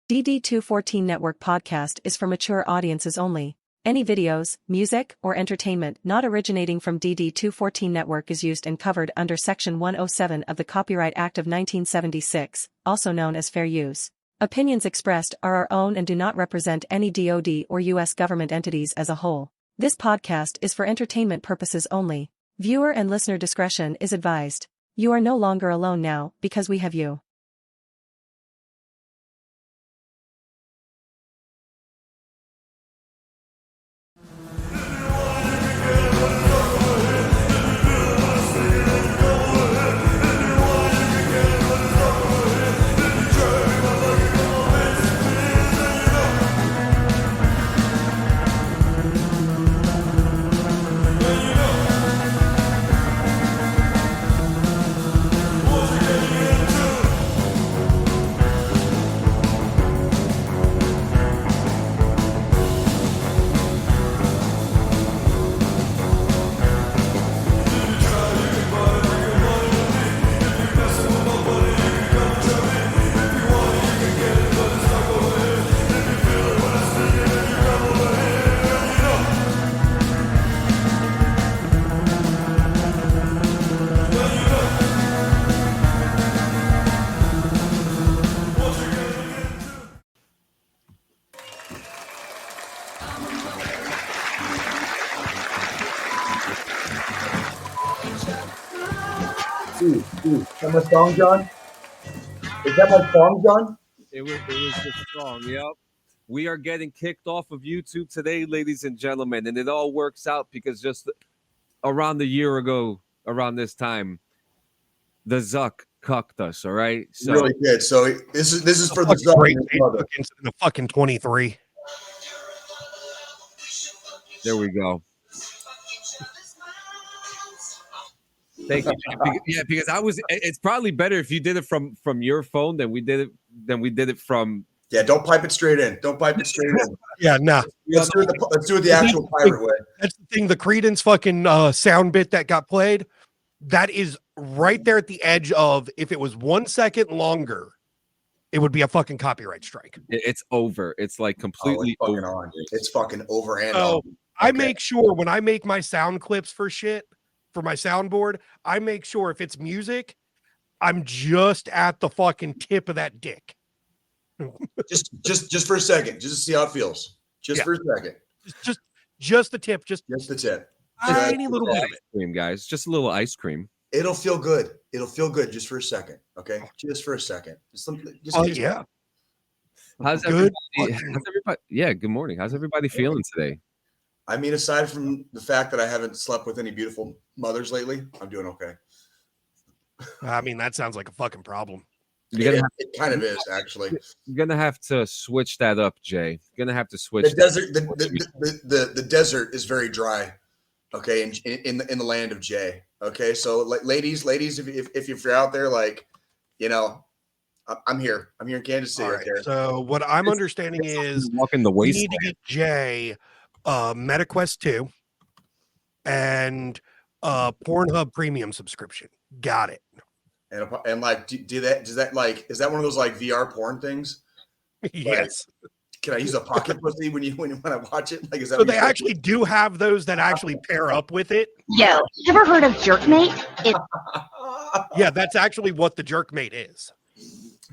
DD214 Network podcast is for mature audiences only. Any videos, music, or entertainment not originating from DD214 Network is used and covered under Section 107 of the Copyright Act of 1976, also known as fair use. Opinions expressed are our own and do not represent any DoD or U.S. government entities as a whole. This podcast is for entertainment purposes only. Viewer and listener discretion is advised. You are no longer alone now because we have you. Is that my song, John? Is that my song, John? It was the song, yep. We are getting kicked off of YouTube today, ladies and gentlemen, and it all works out because just around a year ago, around this time, the Zuck cucked us, all right? So, really did. So this is for the Zuck. Great the fucking 23. There we go. Thank you. Yeah, because it's probably better if you did it from your phone than we did it from. Yeah, don't pipe it straight in. Yeah, nah. Let's do it the actual pirate way. That's the thing. The Creedence fucking sound bit that got played, that is right there at the edge of, if it was 1 second longer, it would be a fucking copyright strike. It's over. It's like completely over. It's fucking over and on. I make sure when I make my sound clips for shit, for my soundboard, I make sure if it's music, I'm just at the fucking tip of that dick. just for a second, just to see how it feels. For a second. Just the tip. Just the tip. Tiny little bit of ice cream, guys. Just a little ice cream. It'll feel good. Just for a second. Okay, just for a second. Yeah. How's everybody? Yeah. Good morning. How's everybody feeling today? I mean, aside from the fact that I haven't slept with any beautiful mothers lately, I'm doing okay. I mean, that sounds like a fucking problem. It kind of is, actually. You're gonna have to switch that up, Jay. You're gonna have to switch. The desert, the desert is very dry. Okay, in the land of Jay. Okay, so ladies, if you're out there, like, you know, I'm here. I'm here in Kansas City. All right. So what I'm understanding is walking the we need to get Jay MetaQuest 2 and Pornhub premium subscription. Got it. And like, does that like, is that one of those like VR porn things? Yes. Like, can I use a pocket pussy when I watch it? Like, is that? So they actually do have those that actually pair up with it. Yo, ever heard of Jerkmate? Yeah, that's actually what the Jerkmate is.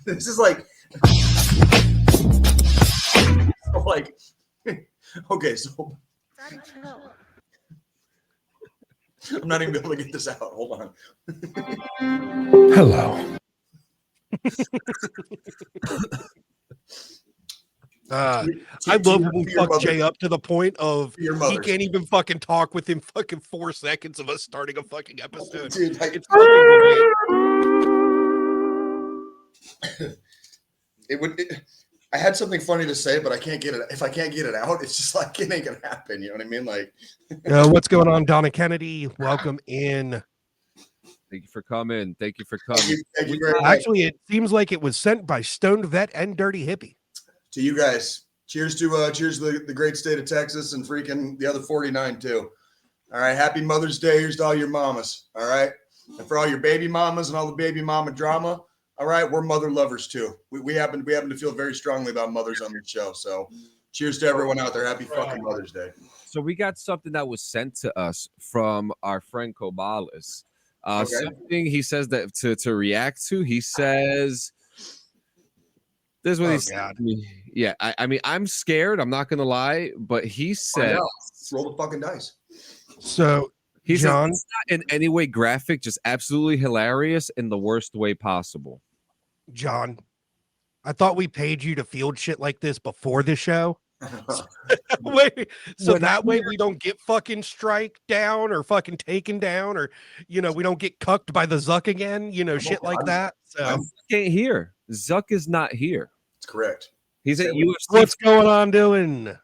This is like, okay, so I'm not even able to get this out. Hold on. Hello. I love when we fuck Jay up to the point of he can't even fucking talk within fucking 4 seconds of us starting a fucking episode. Dude, it's fucking great. I had something funny to say, but I can't get it. If I can't get it out, it's just like, it ain't gonna happen. You know what I mean? Like, what's going on, Donna Kennedy? Welcome in. Thank you for coming. Thank you for coming. Thank you very much. Actually, it seems like it was sent by Stoned Vet and Dirty Hippie. To you guys, cheers to the great state of Texas and freaking the other 49 too. All right, happy Mother's Day. Here's to all your mamas. All right, and for all your baby mamas and all the baby mama drama. All right, we're mother lovers too. We happen to feel very strongly about mothers on this show. So, cheers to everyone out there. Happy fucking Mother's Day. So we got something that was sent to us from our friend Kobalas. Okay. Something he says that to react to. He says, "This is what he said to me." Yeah, I mean, I'm scared. I'm not gonna lie, but he said, "Roll the fucking dice." So he John, says, "It's not in any way graphic, just absolutely hilarious in the worst way possible." John, I thought we paid you to field shit like this before the show. Wait, so that way we don't get fucking strike down or fucking taken down, or we don't get cucked by the Zuck again, shit like that. So I can't hear. Zuck is not here. That's correct. He's at UFC. What's going on doing?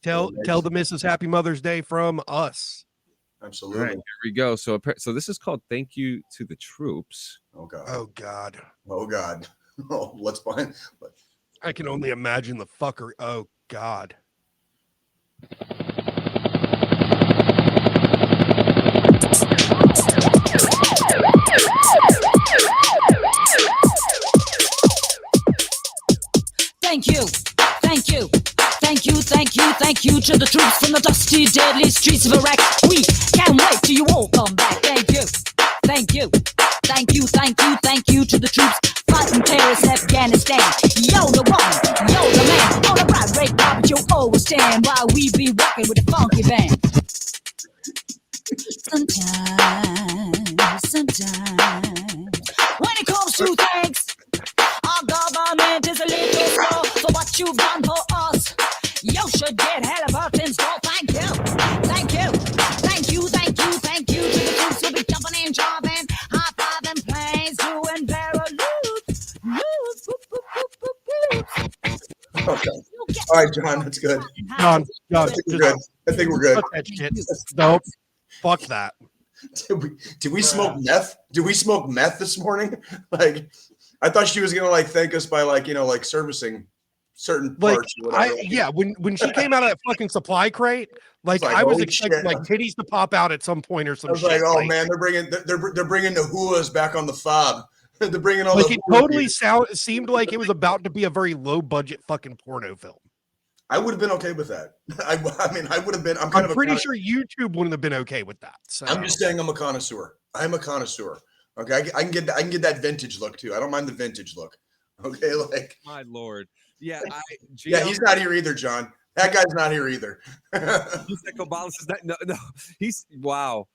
Tell the missus Happy Mother's Day from us. Absolutely. All right, here we go. So this is called "Thank You to the Troops." Oh god. Oh god. Oh god. Oh, let's find. I can only imagine the fucker. Oh god. Thank you, thank you, thank you, thank you, thank you to the troops from the dusty, deadly streets of Iraq. We can't wait till you all come back. Thank you, thank you, thank you, thank you, thank you to the troops fighting terrorists in Afghanistan. You're the one, you're the man. On a bright red carpet, you'll always stand while we be rocking with the funky band. Sometimes, when it comes to thanks, our government is a little slow for what you've done for us. You should get Halliburton's gold. Thank you, thank you, thank you, thank you, thank you to the troops who'll be jumping and jumping, high-fiving planes, doing paraloops. Okay. All right, John, that's good. John, I think we're good. I think we're good. Fuck that shit. Nope. Fuck that. Did we smoke meth? Did we smoke meth this morning? Like, I thought she was gonna thank us by servicing certain parts. Or whatever. When she came out of that fucking supply crate, I was expecting titties to pop out at some point or some. I was shit. Man, they're bringing the huas back on the fob. They're bringing all it totally seemed like it was about to be a very low budget fucking porno film. I would have been okay with that. I would have been. I'm pretty sure YouTube wouldn't have been okay with that. So. I'm just saying I'm a connoisseur. I'm a connoisseur. Okay, I can get that vintage look too. I don't mind the vintage look. Okay, my lord. Yeah, he's not here either, John. That guy's not here either. He's like Obama says that. No, he's wow.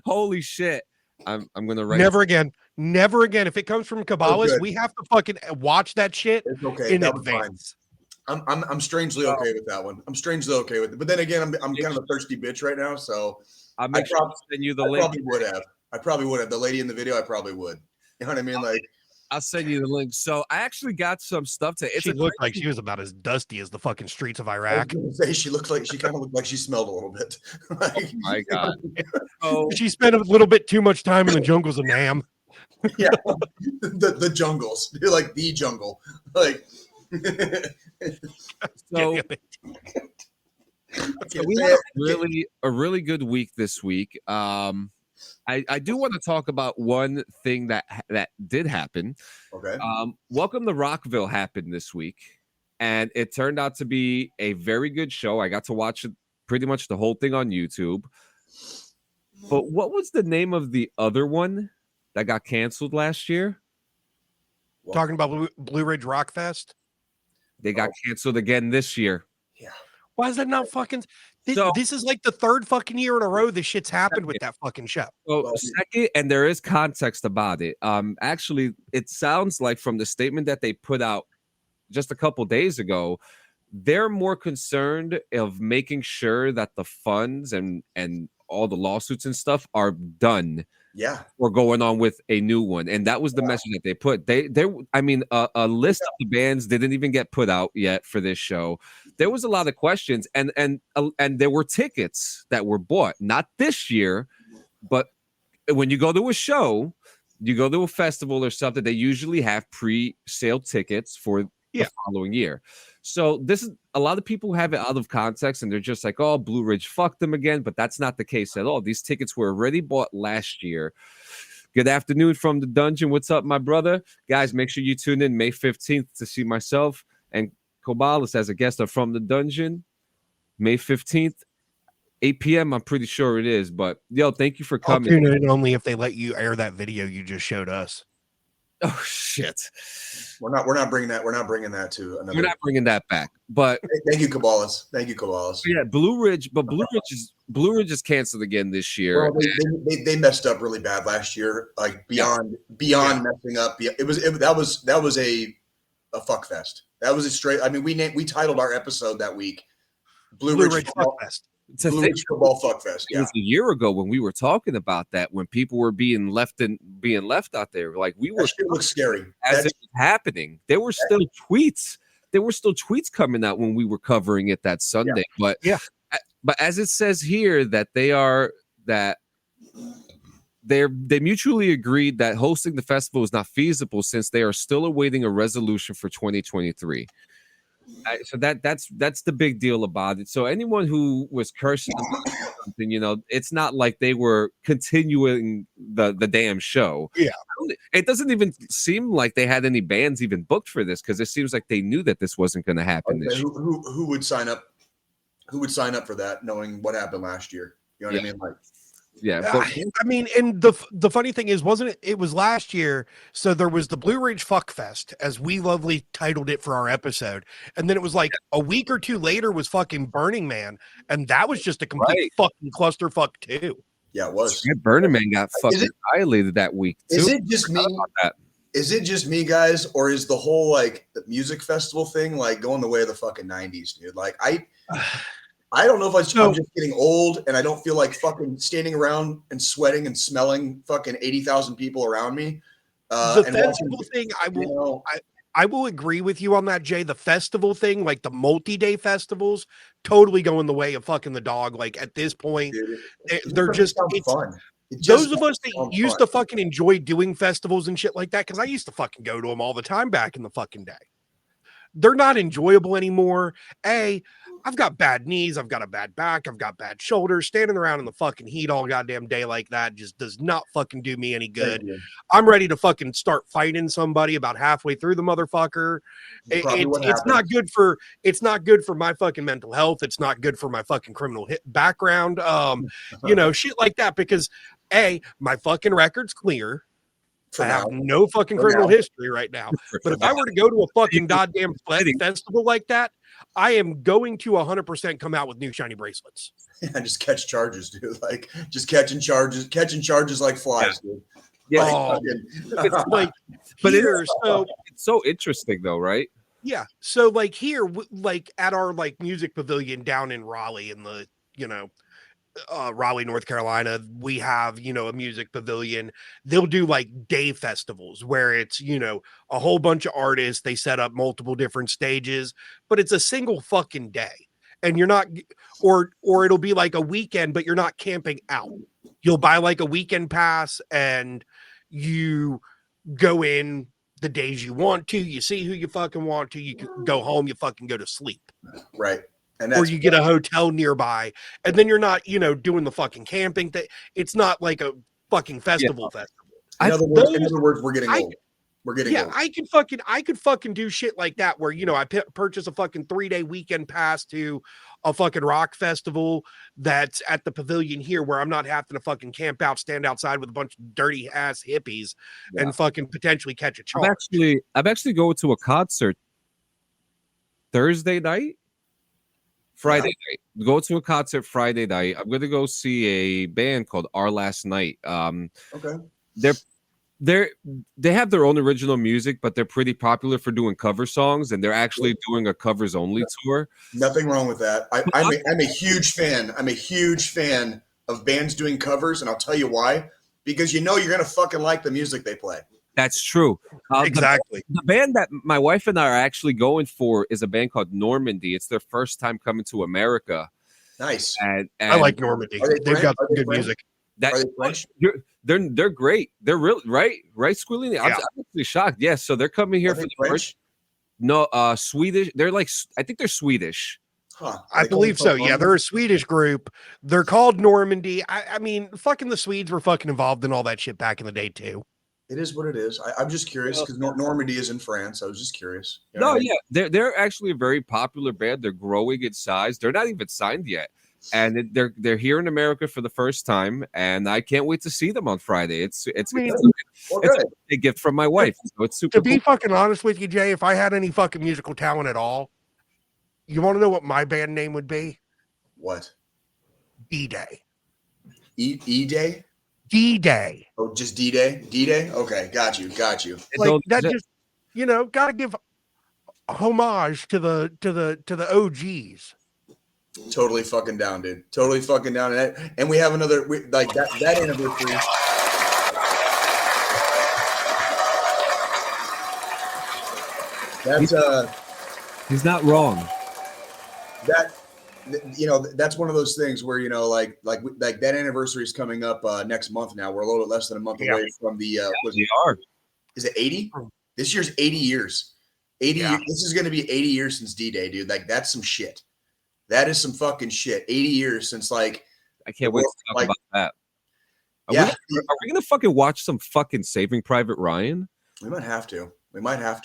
Holy shit. I'm gonna write. Never again. If it comes from Cabales, we have to fucking watch that shit in advance. I'm strangely okay with that one. I'm strangely okay with it. But then again, I'm kind of a thirsty bitch right now, so I'll make sure to send you the link. I probably would have. The lady in the video, I probably would. You know what I mean? I'll send you the link. So I actually got some stuff to. She looked like she was about as dusty as the fucking streets of Iraq. She kind of looked like she smelled a little bit. Oh my god! She spent a little bit too much time in the jungles of Nam. Yeah, the jungles. You're like the jungle. So we had a really good week this week. I do want to talk about one thing that did happen. Okay. Welcome to Rockville happened this week, and it turned out to be a very good show. I got to watch it pretty much the whole thing on YouTube. But what was the name of the other one that got canceled last year? Talking about Blue Ridge Rock Fest? They got canceled again this year. Yeah. Why is that not fucking... This is like the third fucking year in a row this shit's happened with that fucking show. So second, and there is context about it. Actually, it sounds like from the statement that they put out just a couple days ago, they're more concerned of making sure that the funds and all the lawsuits and stuff are done. Yeah. Or going on with a new one. And that was the message that they put. A list of the bands didn't even get put out yet for this show. There was a lot of questions and there were tickets that were bought, not this year, but when you go to a show, you go to a festival or something, they usually have pre-sale tickets for the following year. So this is a lot of people have it out of context and they're just like, oh, Blue Ridge fucked them again. But that's not the case at all. These tickets were already bought last year. Good afternoon from the dungeon. What's up, my brother? Guys, make sure you tune in May 15th to see myself and Kobalas as a guest of From the Dungeon. May 15th, 8 p.m. I'm pretty sure it is. But yo, thank you for I'll coming. tune in only if they let you air that video you just showed us. Oh shit. We're not bringing that. We're not bringing that to another. We're not bringing that back. But thank you, Cabalas. Thank you, Cabalas. yeah, Blue Ridge is canceled again this year. Well, they messed up really bad last year, like beyond messing up. That was a fuck fest. That was a straight. I mean, we titled our episode that week Blue Ridge Fuck Fest. Blue Ridge Football Fuck Fest. It was a year ago when we were talking about that, when people were being left out there. Like we were. That shit looks scary. As it was happening, there were still tweets. There were still tweets coming out when we were covering it that Sunday. Yeah. But as it says here that they mutually agreed that hosting the festival is not feasible since they are still awaiting a resolution for 2023. So that's the big deal about it. So anyone who was cursing something, it's not like they were continuing the damn show. Yeah, it doesn't even seem like they had any bands even booked for this, because it seems like they knew that this wasn't going to happen this year. Who would sign up? Who would sign up for that, knowing what happened last year? You know what I mean? Like, yeah. I mean, and the funny thing is, wasn't it? It was last year. So there was the Blue Ridge Fuck Fest, as we lovely titled it for our episode, and then it was like a week or two later was fucking Burning Man, and that was just a complete fucking clusterfuck too. Yeah, it was. Yeah, Burning Man got fucking annihilated that week too. Is it just me? Is it just me, guys, or is the whole like the music festival thing like going the way of the fucking 90s, dude? Like I don't know if I'm just getting old and I don't feel like fucking standing around and sweating and smelling fucking 80,000 people around me. The festival thing, I will agree with you on that, Jay. The festival thing, like the multi-day festivals, totally going the way of fucking the dog. Like at this point, dude, they're just fun. Those of us that used to fucking enjoy doing festivals and shit like that, because I used to fucking go to them all the time back in the fucking day. They're not enjoyable anymore. I've got bad knees. I've got a bad back. I've got bad shoulders. Standing around in the fucking heat all goddamn day like that just does not fucking do me any good. I'm ready to fucking start fighting somebody about halfway through the motherfucker. It's not good for my fucking mental health. It's not good for my fucking criminal background. Shit like that, because my fucking record's clear. I have no fucking criminal history right now. But if I were to go to a fucking goddamn festival like that, I am going to 100% come out with new shiny bracelets. Yeah, just catch charges, dude. Like just catching charges like flies, dude. Yeah, but it's so interesting though, right? Yeah. So like here, like at our like music pavilion down in Raleigh in the Raleigh, North Carolina, we have, a music pavilion. They'll do like day festivals where it's, a whole bunch of artists. They set up multiple different stages, but it's a single fucking day. And you're not, or it'll be like a weekend, but you're not camping out. You'll buy like a weekend pass and you go in the days you want to, you see who you fucking want to, you can go home, you fucking go to sleep. Right. Or you get a hotel nearby, and then you're not, doing the fucking camping thing. It's not like a fucking festival. In other words, we're getting old. We're getting old. I could fucking do shit like that where, I purchase a fucking 3-day weekend pass to a fucking rock festival that's at the pavilion here, where I'm not having to fucking camp out, stand outside with a bunch of dirty ass hippies and fucking potentially catch a charge. I'm actually going to a concert Thursday night. Friday night. Go to a concert Friday night. I'm gonna go see a band called Our Last Night. Okay. They have their own original music, but they're pretty popular for doing cover songs, and they're actually doing a covers only tour. Nothing wrong with that. I'm a huge fan. I'm a huge fan of bands doing covers, and I'll tell you why. Because you're gonna fucking like the music they play. That's true. Exactly. The band that my wife and I are actually going for is a band called Normandy. It's their first time coming to America. Nice. And I like Normandy. They've got some good music. Are they French? They're great. They're really right, Squilly. I'm actually shocked. Yes, so they're coming here for the French. No, Swedish. They're like, I think they're Swedish. Huh. I believe so. Yeah, they're a Swedish group. They're called Normandy. I mean, fucking the Swedes were fucking involved in all that shit back in the day too. It is what it is. I'm just curious because Normandy is in France. I was just curious. You know No, what I mean? yeah, they're actually a very popular band. They're growing in size. They're not even signed yet, and they're here in America for the first time. And I can't wait to see them on Friday. It's a gift from my wife. So it's super. To be fucking honest with you, Jay, if I had any fucking musical talent at all, you want to know what my band name would be? What? D-Day. E-Day? D-Day. Oh, just D-Day? D-Day? Okay, got you. Like that just, gotta give homage to the OGs. Totally fucking down, dude. Totally fucking down. And we have another, that anniversary. That's he's not wrong. That's one of those things where like that anniversary is coming up next month. Now we're a little bit less than a month away from the. We are. Is it 80? This year's 80 years. 80 years. This is going to be 80 years since D-Day, dude. Like that's some shit. That is some fucking shit. 80 years since I can't wait to talk about that. Are we gonna fucking watch some fucking Saving Private Ryan? We might have to. I think we might have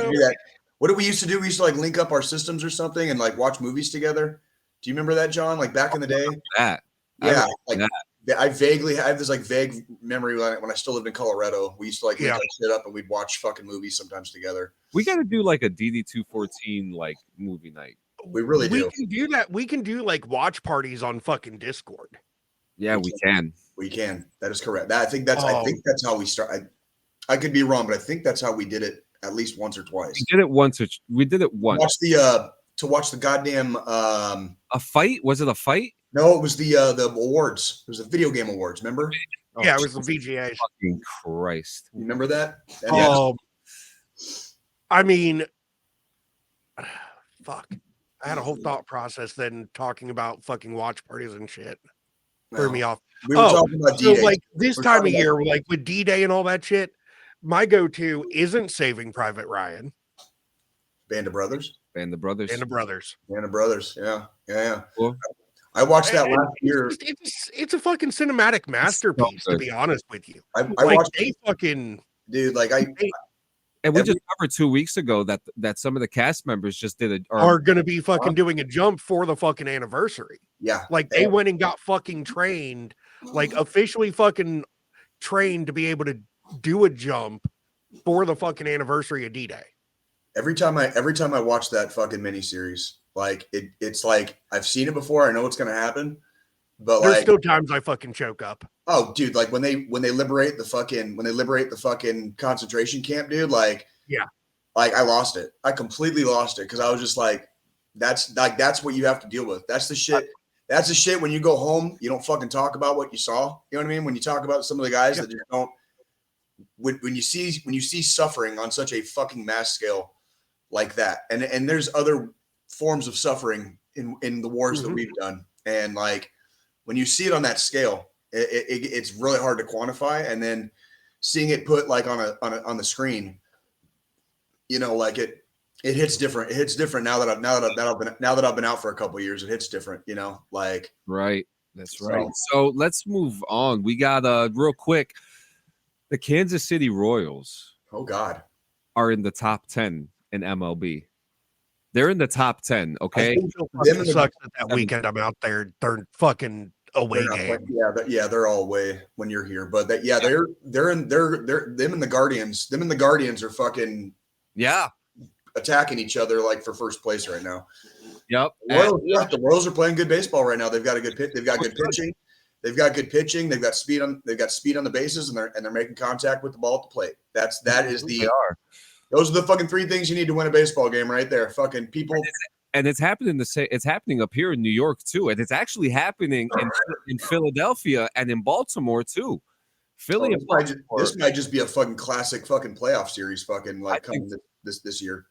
to do that. What did we used to do? We used to link up our systems or something and watch movies together. Do you remember that, John? Like back in the day? I vaguely have this vague memory when I still lived in Colorado. We used to link our shit up and we'd watch fucking movies sometimes together. We got to do a DD214 movie night. We really do. We can do that. We can do watch parties on fucking Discord. Yeah, we can. We can. That is correct. I think that's how we start. I could be wrong, but I think that's how we did it at least once or twice. We did it once. To watch the goddamn a fight. Was it a fight? No, it was the awards. It was the video game awards. Remember? Yeah, it was the VGA. Fucking Christ! You remember that? I mean, fuck. I had a whole thought process then talking about fucking watch parties and shit. Threw me off. We were talking about D-Day. So this time of year, with D-Day and all that shit, my go-to isn't Saving Private Ryan. Band of Brothers. Yeah. Cool. I watched that last year. It's a fucking cinematic masterpiece, to be honest with you. I watched dude. And we just covered 2 weeks ago that some of the cast members just are going to be fucking doing a jump for the fucking anniversary. Yeah. They went and got fucking trained, officially fucking trained to be able to do a jump for the fucking anniversary of D-Day. Every time I watch that fucking miniseries, it's I've seen it before. I know what's going to happen, but there's still times I fucking choke up. Oh, dude! When they liberate the fucking concentration camp, dude. I lost it. I completely lost it because I was just that's what you have to deal with. That's the shit. That's the shit. When you go home, you don't fucking talk about what you saw. You know what I mean? When you talk about some of the guys that just don't. When you see suffering on such a fucking mass scale like that, and there's other forms of suffering in the wars that we've done, and when you see it on that scale. It's really hard to quantify, and then seeing it put on the screen, it hits different. It hits different now that I've been out for a couple of years. It hits different, Right. That's right. So let's move on. We got real quick. The Kansas City Royals. Oh God, are in the top 10 in MLB. They're in the top 10. Okay. It sucks that weekend I'm out there. They're fucking away game. They're all away when you're here, but they're them and the Guardians. Them and the Guardians are fucking attacking each other for first place right now. Yep. The Royals are playing good baseball right now. They've got good pitching. They've got good pitching. They've got speed on the bases, and they're making contact with the ball at the plate. Those are the fucking three things you need to win a baseball game right there. Fucking people. And it's happening it's happening up here in New York too, and it's actually happening in Philadelphia and in Baltimore too. Philly and Baltimore. This might just be a fucking classic fucking playoff series fucking coming this year.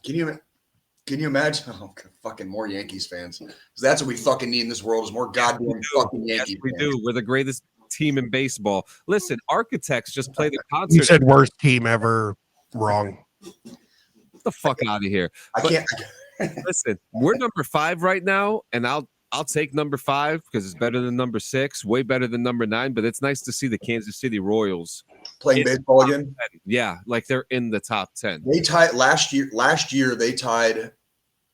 Can you imagine? Oh, fucking more Yankees fans. Because that's what we fucking need in this world is more goddamn fucking Yankees. Yes, we do. We're the greatest team in baseball. Listen, Architects just played a concert. You said worst team ever. Wrong. Get the fuck out of here. Listen, we're number 5 right now, and I'll take number 5 because it's better than number 6, way better than number 9. But it's nice to see the Kansas City Royals playing baseball again. 10. Yeah, like they're in the top 10. They tied last year. Last year they tied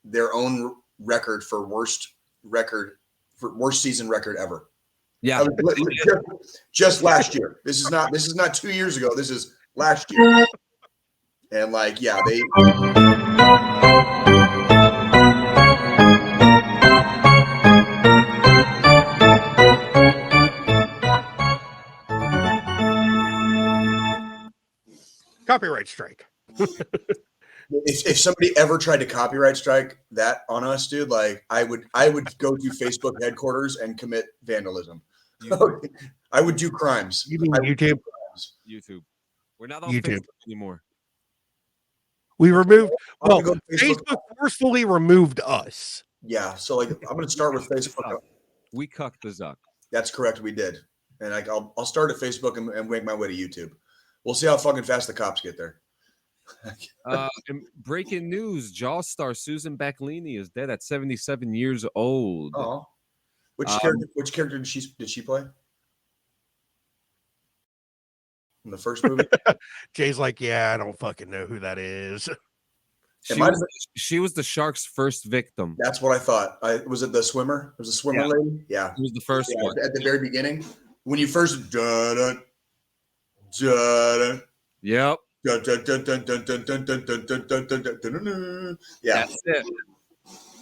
their own record for worst season record ever. Yeah, just last year. This is not 2 years ago. This is last year. And like, yeah, they. Copyright strike. If somebody ever tried to copyright strike that on us, dude, like I would go to Facebook headquarters and commit vandalism. I would do crimes. You mean YouTube? YouTube. We're not on YouTube Facebook anymore. We removed. Well, go Facebook forcefully removed us. Yeah, so like I'm going to start with Facebook. We cucked the Zuck. That's correct. We did, and like I'll start at Facebook and make my way to YouTube. We'll see how fucking fast the cops get there. And breaking news: Jaws star Susan Backlini is dead at 77 years old. Oh, which character did she play in the first movie? Jay's like, yeah, I don't fucking know who that is. She was the shark's first victim. That's what I thought. Was it the swimmer? It was a swimmer lady? Yeah. It was the first one. At the very beginning. When you first Yep. Yeah.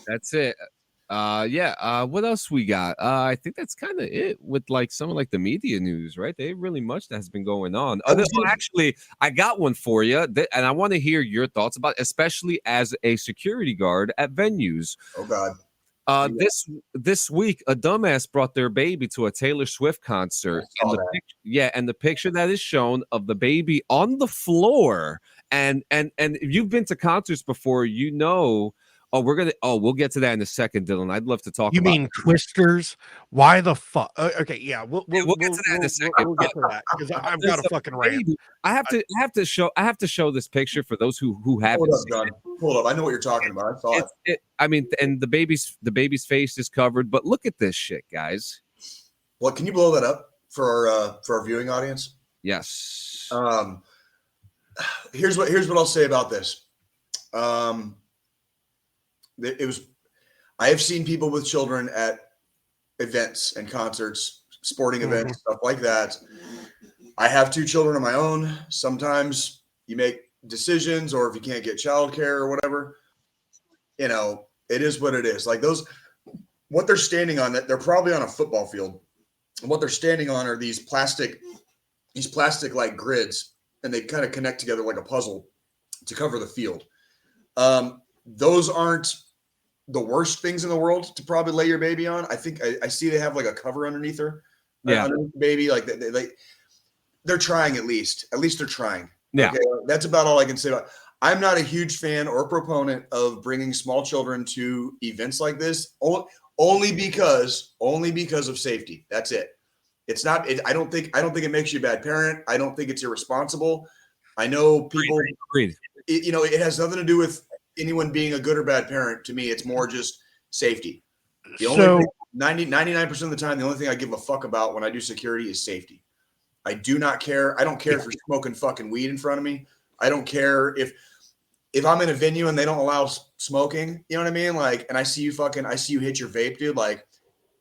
That's it. What else we got? I think that's kind of it with like some of like the media news, right? There ain't really much that has been going on. Actually, I got one for you, and I want to hear your thoughts about it, especially as a security guard at venues. Oh God. This week, a dumbass brought their baby to a Taylor Swift concert. And the picture that is shown of the baby on the floor. And if you've been to concerts before, you know. We'll get to that in a second, Dylan. I'd love to talk. You mean Twisters? Why the fuck? Okay, yeah, we'll get to that in a second. We'll get to that because I've got a fucking rant. I have to show this picture for those who haven't seen it. Hold up, I know what you're talking about. I saw it. I mean, and the baby's face is covered, but look at this shit, guys. Well, can you blow that up for our viewing audience? Yes. Here's what I'll say about this. I have seen people with children at events and concerts, sporting events, stuff like that. I have 2 children of my own. Sometimes you make decisions, or if you can't get childcare or whatever, you know, it is what it is. Like what they're standing on, that they're probably on a football field. And what they're standing on are these plastic like grids, and they kind of connect together like a puzzle to cover the field. Those aren't the worst things in the world to probably lay your baby on. I think I see they have like a cover underneath her. Yeah. Underneath the baby. Like they're trying at least. At least they're trying. Yeah. Okay? That's about all I can say about it. I'm not a huge fan or proponent of bringing small children to events like this only because of safety. That's it. It's not, I don't think it makes you a bad parent. I don't think it's irresponsible. I know people, Agreed. It has nothing to do with anyone being a good or bad parent. To me, it's more just safety. The only 99% of the time, the only thing I give a fuck about when I do security is safety. I do not care. I don't care if you're smoking fucking weed in front of me. I don't care if I'm in a venue and they don't allow smoking, you know what I mean? Like, and I see you hit your vape, dude. Like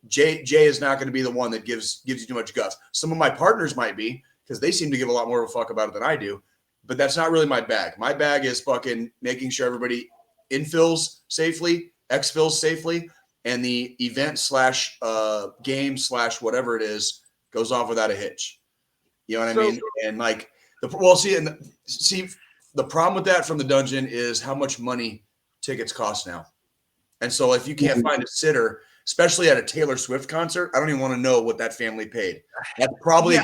Jay is not going to be the one that gives you too much guff. Some of my partners might be, because they seem to give a lot more of a fuck about it than I do. But that's not really my bag. My bag is fucking making sure everybody infills safely, exfills safely, and the event / game / whatever it is goes off without a hitch. You know what I mean? And like the problem with that from the dungeon is how much money tickets cost now. And so if you can't find a sitter, especially at a Taylor Swift concert, I don't even want to know what that family paid. That's probably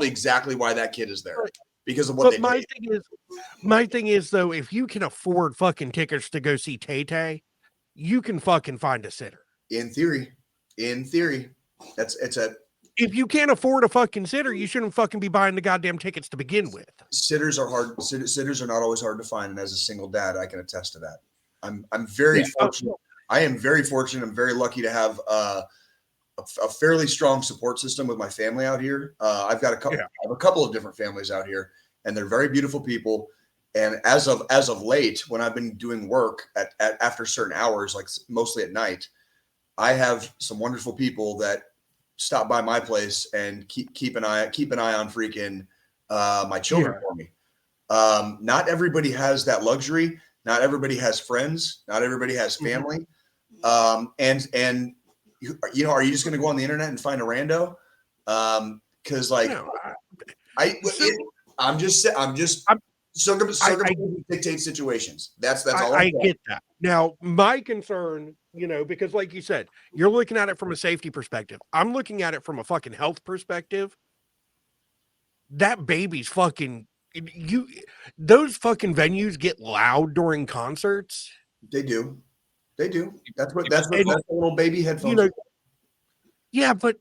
exactly why that kid is there. Because of what my thing is though, if you can afford fucking tickets to go see Tay-Tay, you can fucking find a sitter. In theory, if you can't afford a fucking sitter, you shouldn't fucking be buying the goddamn tickets to begin with. Sitters are hard. Sitters are not always hard to find, and as a single dad, I can attest to that. I'm very fortunate. I am very fortunate. I'm very lucky to have a fairly strong support system with my family out here. I've got I have a couple of different families out here, and they're very beautiful people. And as of late, when I've been doing work at after certain hours, like mostly at night, I have some wonderful people that stop by my place and keep an eye on freaking my children for me. Not everybody has that luxury. Not everybody has friends. Not everybody has family. And you know, are you just going to go on the internet and find a rando? Because like I'm just circumstances dictate situations. That's all. I get that. Now, my concern, you know, because like you said, you're looking at it from a safety perspective. I'm looking at it from a fucking health perspective. That baby's fucking those fucking venues get loud during concerts. They do. That's what the little baby headphones. You know, yeah, but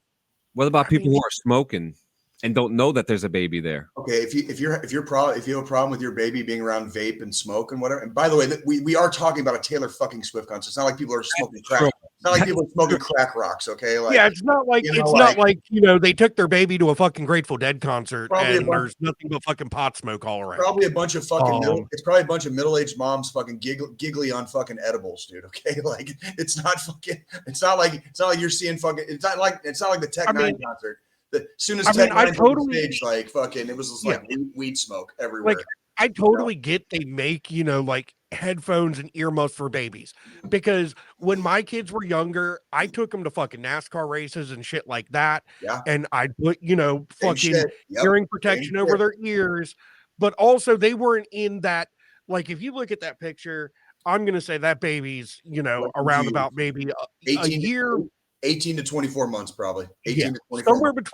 what about people who are smoking and don't know that there's a baby there? Okay, if you have a problem with your baby being around vape and smoke and whatever. And by the way, we are talking about a Taylor fucking Swift concert. It's not like people are smoking crack. It's not like people are smoking crack rocks. Okay, like, yeah, it's not like not like you know they took their baby to a fucking Grateful Dead concert and there's nothing but fucking pot smoke all around. Probably a bunch of fucking. It's probably a bunch of middle-aged moms fucking giggly on fucking edibles, dude. Okay, like it's not like you're seeing fucking. It's not like the Tech Nine concert. As soon as Tech Nine on stage, like fucking, it was just like weed smoke everywhere. Like I totally get they make, you know, like headphones and earmuffs for babies, because when my kids were younger, I took them to fucking NASCAR races and shit like that. Yeah. And I'd put, you know, fucking hearing protection over their ears, but also they weren't in that. Like, if you look at that picture, I'm going to say that baby's, you know, around about maybe a year. 18 to 24 months, probably 18 to 24 somewhere months.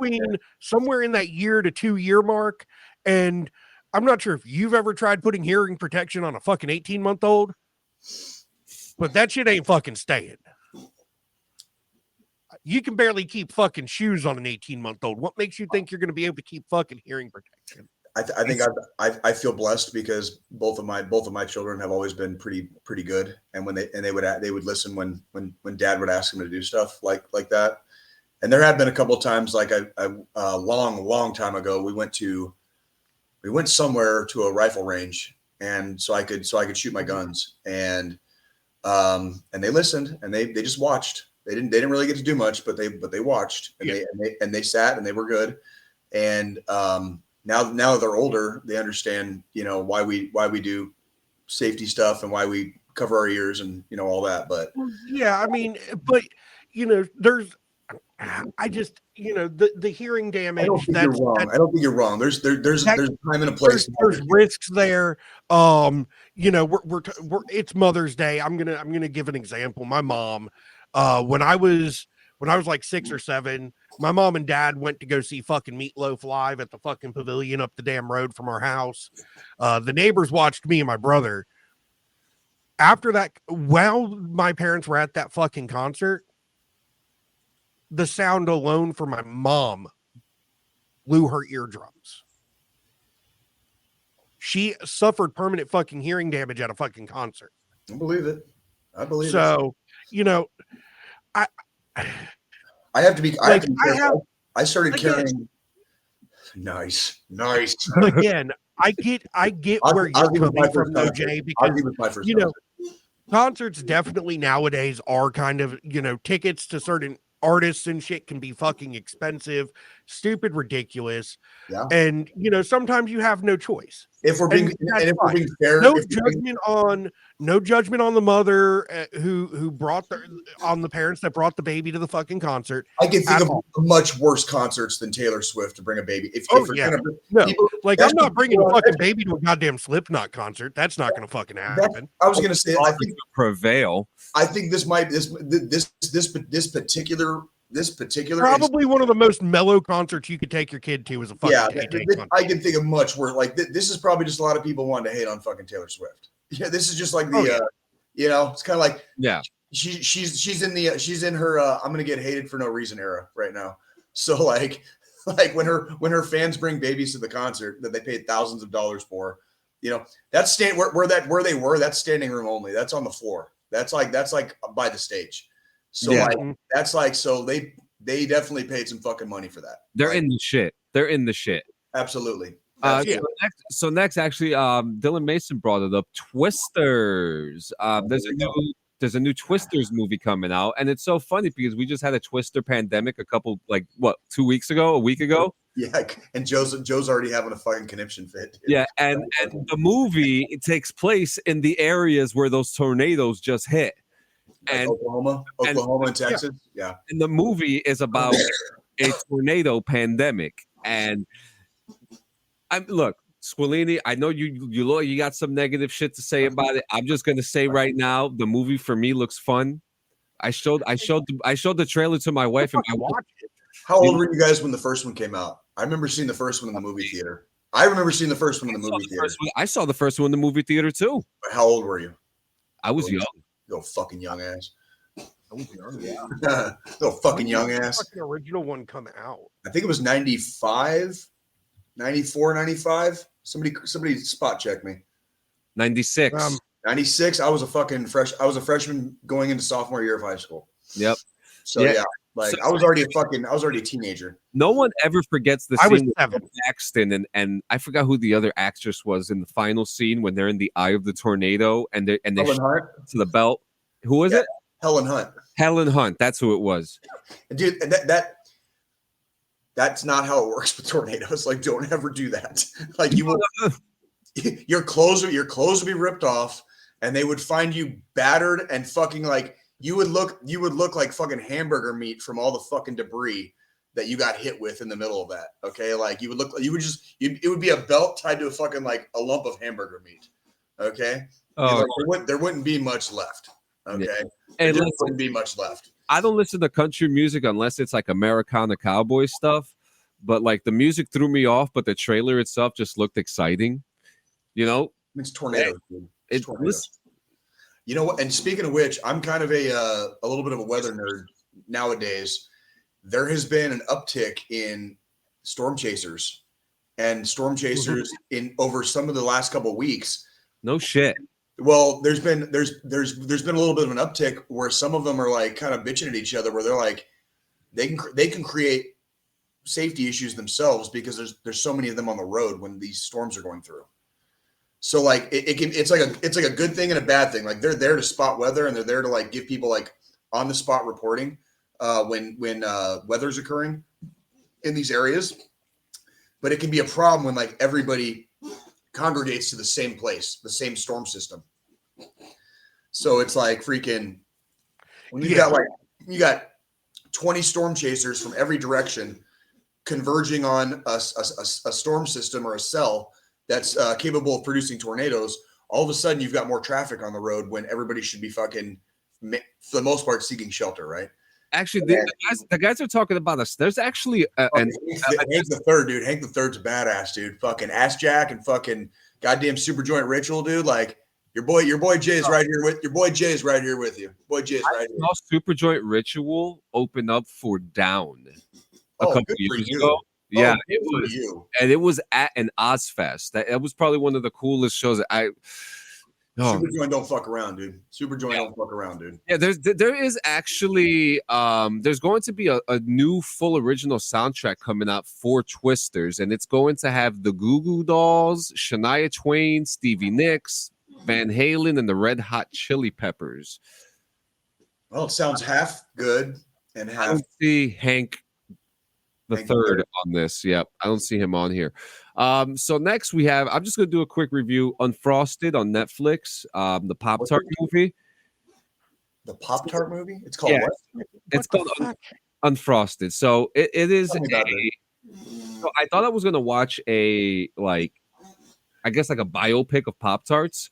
Somewhere in that year to 2 year mark. And I'm not sure if you've ever tried putting hearing protection on a fucking 18-month-old, but that shit ain't fucking staying. You can barely keep fucking shoes on an 18-month-old. What makes you think you're going to be able to keep fucking hearing protection? I think I feel blessed because both of my children have always been pretty good, and when they would listen when Dad would ask them to do stuff like that. And there had been a couple of times, like a long time ago, we went somewhere to a rifle range, and so I could shoot my guns, and they listened, and they just watched. They didn't really get to do much, but they watched, and they sat, and they were good. And now they're older, they understand, you know, why we do safety stuff and why we cover our ears and, you know, all that. But yeah, I mean, but you know, I just, you know, the hearing damage. I don't think you're wrong. I don't think you're wrong. There's a time and a place. There's risks there. You know, we're it's Mother's Day. I'm gonna give an example. My mom, when I was like 6 or 7, my mom and dad went to go see fucking Meatloaf live at the fucking pavilion up the damn road from our house. The neighbors watched me and my brother. After that, while my parents were at that fucking concert, the sound alone for my mom blew her eardrums. She suffered permanent fucking hearing damage at a fucking concert. I believe it. So, you know, I have to be. I started carrying. Nice. Again, I get where you're coming from, though, Jay, because you know, concerts definitely nowadays are kind of, you know, tickets to certain artists and shit can be fucking expensive, stupid, ridiculous. Yeah. And you know, sometimes you have no choice. If we're being fair, no judgment on the mother who brought on the parents that brought the baby to the fucking concert. I can think of much worse concerts than Taylor Swift to bring a baby. I'm not bringing a fucking baby to a goddamn Slipknot concert. That's not going to fucking happen. I was going to say, I think prevail. I think this particular probably one of the most mellow concerts you could take your kid to is a fucking concert. I can think of much worse. Like this is probably just a lot of people wanting to hate on fucking Taylor Swift. Yeah, this is just like you know, it's kind of like she's in her I'm gonna get hated for no reason era right now. So like when her fans bring babies to the concert that they paid thousands of dollars for, that's where they were. That's standing room only. That's on the floor. That's like by the stage. So so they definitely paid some fucking money for that. They're in the shit. They're in the shit. Absolutely. So next, actually, Dylan Mason brought it up. Twisters. There's a new Twisters movie coming out, and it's so funny because we just had a Twister pandemic a week ago. Yeah, and Joe's already having a fucking conniption fit. Dude. Yeah, and the movie takes place in the areas where those tornadoes just hit, like and Oklahoma and Texas. Yeah, and the movie is about a tornado pandemic, and look, Squillini, I know you got some negative shit to say about it. I'm just gonna say right now, the movie for me looks fun. I showed the trailer to my wife and my wife. How old were you guys when the first one came out? I remember seeing the first one in the movie theater. I remember seeing the first one in the movie theater. I saw the first one in the movie theater too. But how old were you? I was young. Little fucking young ass. I was young, yeah. Little fucking young ass. The original one come out. I think it was 95, 94, 95. Somebody spot check me. 96. 96. I was a freshman going into sophomore year of high school. Yep. So yeah. I was already a teenager. No one ever forgets the scene with Paxton and I forgot who the other actress was in the final scene when they're in the eye of the tornado and they Hunt to the belt. Who was it? Helen Hunt. Helen Hunt. That's who it was. Dude, that's not how it works with tornadoes. Like, don't ever do that. Like your clothes would be ripped off, and they would find you battered and fucking like. You would look like fucking hamburger meat from all the fucking debris that you got hit with in the middle of that. Okay. Like it would be a belt tied to a fucking like a lump of hamburger meat. Okay. Oh, there wouldn't be much left. Okay. Yeah. There wouldn't be much left. I don't listen to country music unless it's like Americana cowboy stuff, but like the music threw me off, but the trailer itself just looked exciting. It's tornadoes. It's tornadoes. You know what? And speaking of which, I'm kind of a little bit of a weather nerd nowadays. There has been an uptick in storm chasers in over some of the last couple of weeks. No shit. Well, there's been a little bit of an uptick where some of them are like kind of bitching at each other, where they're like they can create safety issues themselves because there's so many of them on the road when these storms are going through. So like it's like a good thing and a bad thing. Like they're there to spot weather and they're there to like give people like on the spot reporting when weather's occurring in these areas. But it can be a problem when like everybody congregates to the same place, the same storm system. So it's like freaking when you got 20 storm chasers from every direction converging on a storm system or a cell that's capable of producing tornadoes. All of a sudden, you've got more traffic on the road when everybody should be fucking, for the most part, seeking shelter, right? Actually, the guys are talking about us. There's actually Hank the Third, dude. Hank the Third's a badass, dude. Fucking Ass Jack and fucking goddamn Super Joint Ritual, dude. Like your boy Jay is right here with you. Boy Jay is right here. I saw Super Joint Ritual open up for Down a couple years ago. Yeah, it was, and it was at an Ozfest. That was probably one of the coolest shows. Super Joint don't fuck around, dude. Super Joint don't fuck around, dude. Yeah, there is actually there's going to be a new full original soundtrack coming out for Twisters, and it's going to have the Goo Goo Dolls, Shania Twain, Stevie Nicks, Van Halen, and the Red Hot Chili Peppers. Well, it sounds half good and half. I don't see Hank the Third on this. Yep, I don't see him on here. So next we have, I'm just going to do a quick review, Unfrosted on Netflix, the Pop-Tart movie. The Pop-Tart movie? It's called what? It's called Unfrosted. So it is so I thought I was going to watch a, like, I guess like a biopic of Pop-Tarts.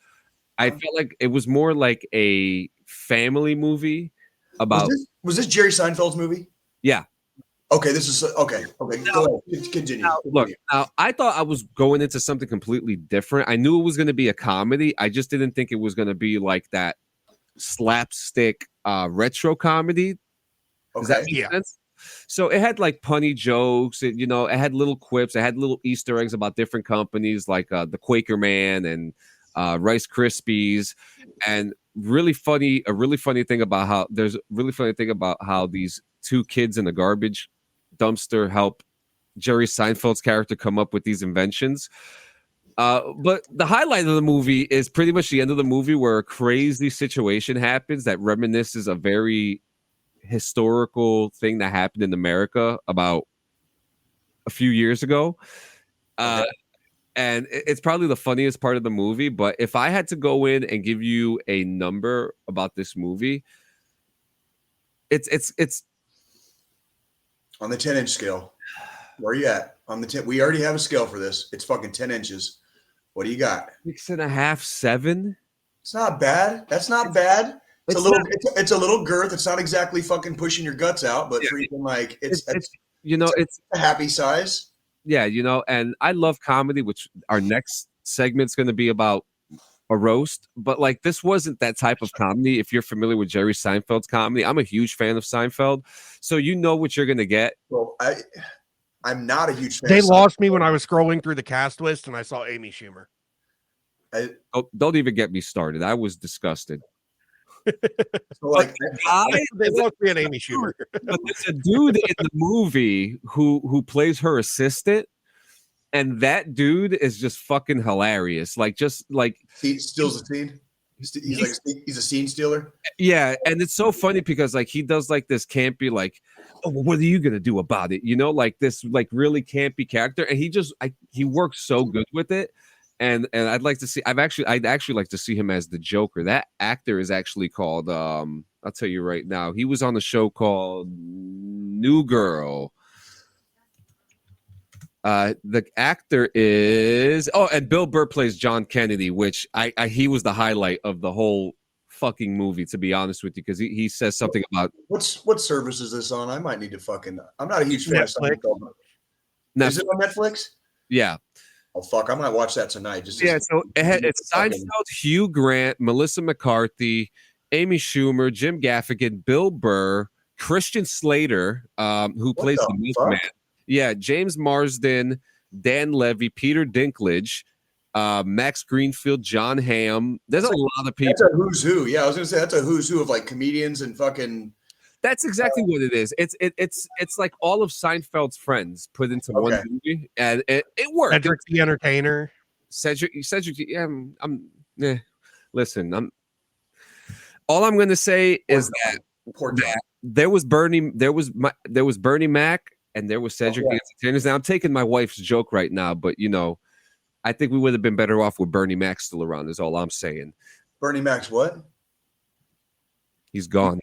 I felt like it was more like a family movie about. Was this Jerry Seinfeld's movie? Yeah. Okay, this is okay. Go ahead. Continue. Look, now I thought I was going into something completely different. I knew it was going to be a comedy. I just didn't think it was going to be like that slapstick retro comedy. Does that make sense? So it had like punny jokes. It had little quips. It had little Easter eggs about different companies like the Quaker Man and Rice Krispies, and a really funny thing about how these two kids in a garbage dumpster help Jerry Seinfeld's character come up with these inventions. But the highlight of the movie is pretty much the end of the movie where a crazy situation happens that reminisces a very historical thing that happened in America about a few years ago. And it's probably the funniest part of the movie. But if I had to go in and give you a number about this movie, it's on the 10-inch scale. Where are you at on the 10? We already have a scale for this. It's fucking 10 inches. What do you got? 6.5, 7. It's not bad. That's not bad. It's a little girth. It's not exactly fucking pushing your guts out, but freaking like it's a happy size. Yeah, and I love comedy, which our next segment's going to be about a roast. But like, this wasn't that type of comedy. If you're familiar with Jerry Seinfeld's comedy, I'm a huge fan of Seinfeld, so you know what you're going to get. Well, I'm not a huge fan. They lost me when I was scrolling through the cast list and I saw Amy Schumer. Don't even get me started. I was disgusted. So like, they lost me at Amy Schumer. But there's a dude in the movie who plays her assistant, and that dude is just fucking hilarious. Like, just like he steals the scene. He's a scene stealer. Yeah, and it's so funny because like he does like this campy like, oh, well, what are you gonna do about it? Like this like really campy character, and he works so good with it. And I'd actually like to see him as the Joker. That actor is actually called I'll tell you right now. He was on the show called New Girl. The actor is and Bill Burr plays John Kennedy, which he was the highlight of the whole fucking movie, to be honest with you, because he says something about what service is this on? I might need to fucking. I'm not a huge fan of Seinfeld. Is it on Netflix? Yeah. Oh fuck! I might watch that tonight. So it's Seinfeld, Hugh Grant, Melissa McCarthy, Amy Schumer, Jim Gaffigan, Bill Burr, Christian Slater, who plays the Milkman. Yeah, James Marsden, Dan Levy, Peter Dinklage, Max Greenfield, John Hamm. There's a lot of people. That's a who's who. Yeah, I was gonna say that's a who's who of like comedians and fucking. That's exactly what it is. It's like all of Seinfeld's friends put into one movie, and it worked. Cedric the Entertainer. Cedric. Yeah, listen. All I'm going to say is that there was Bernie Mac, and there was Cedric the Entertainer. Now I'm taking my wife's joke right now, but I think we would have been better off with Bernie Mac still around. Is all I'm saying. Bernie Mac's what? He's gone.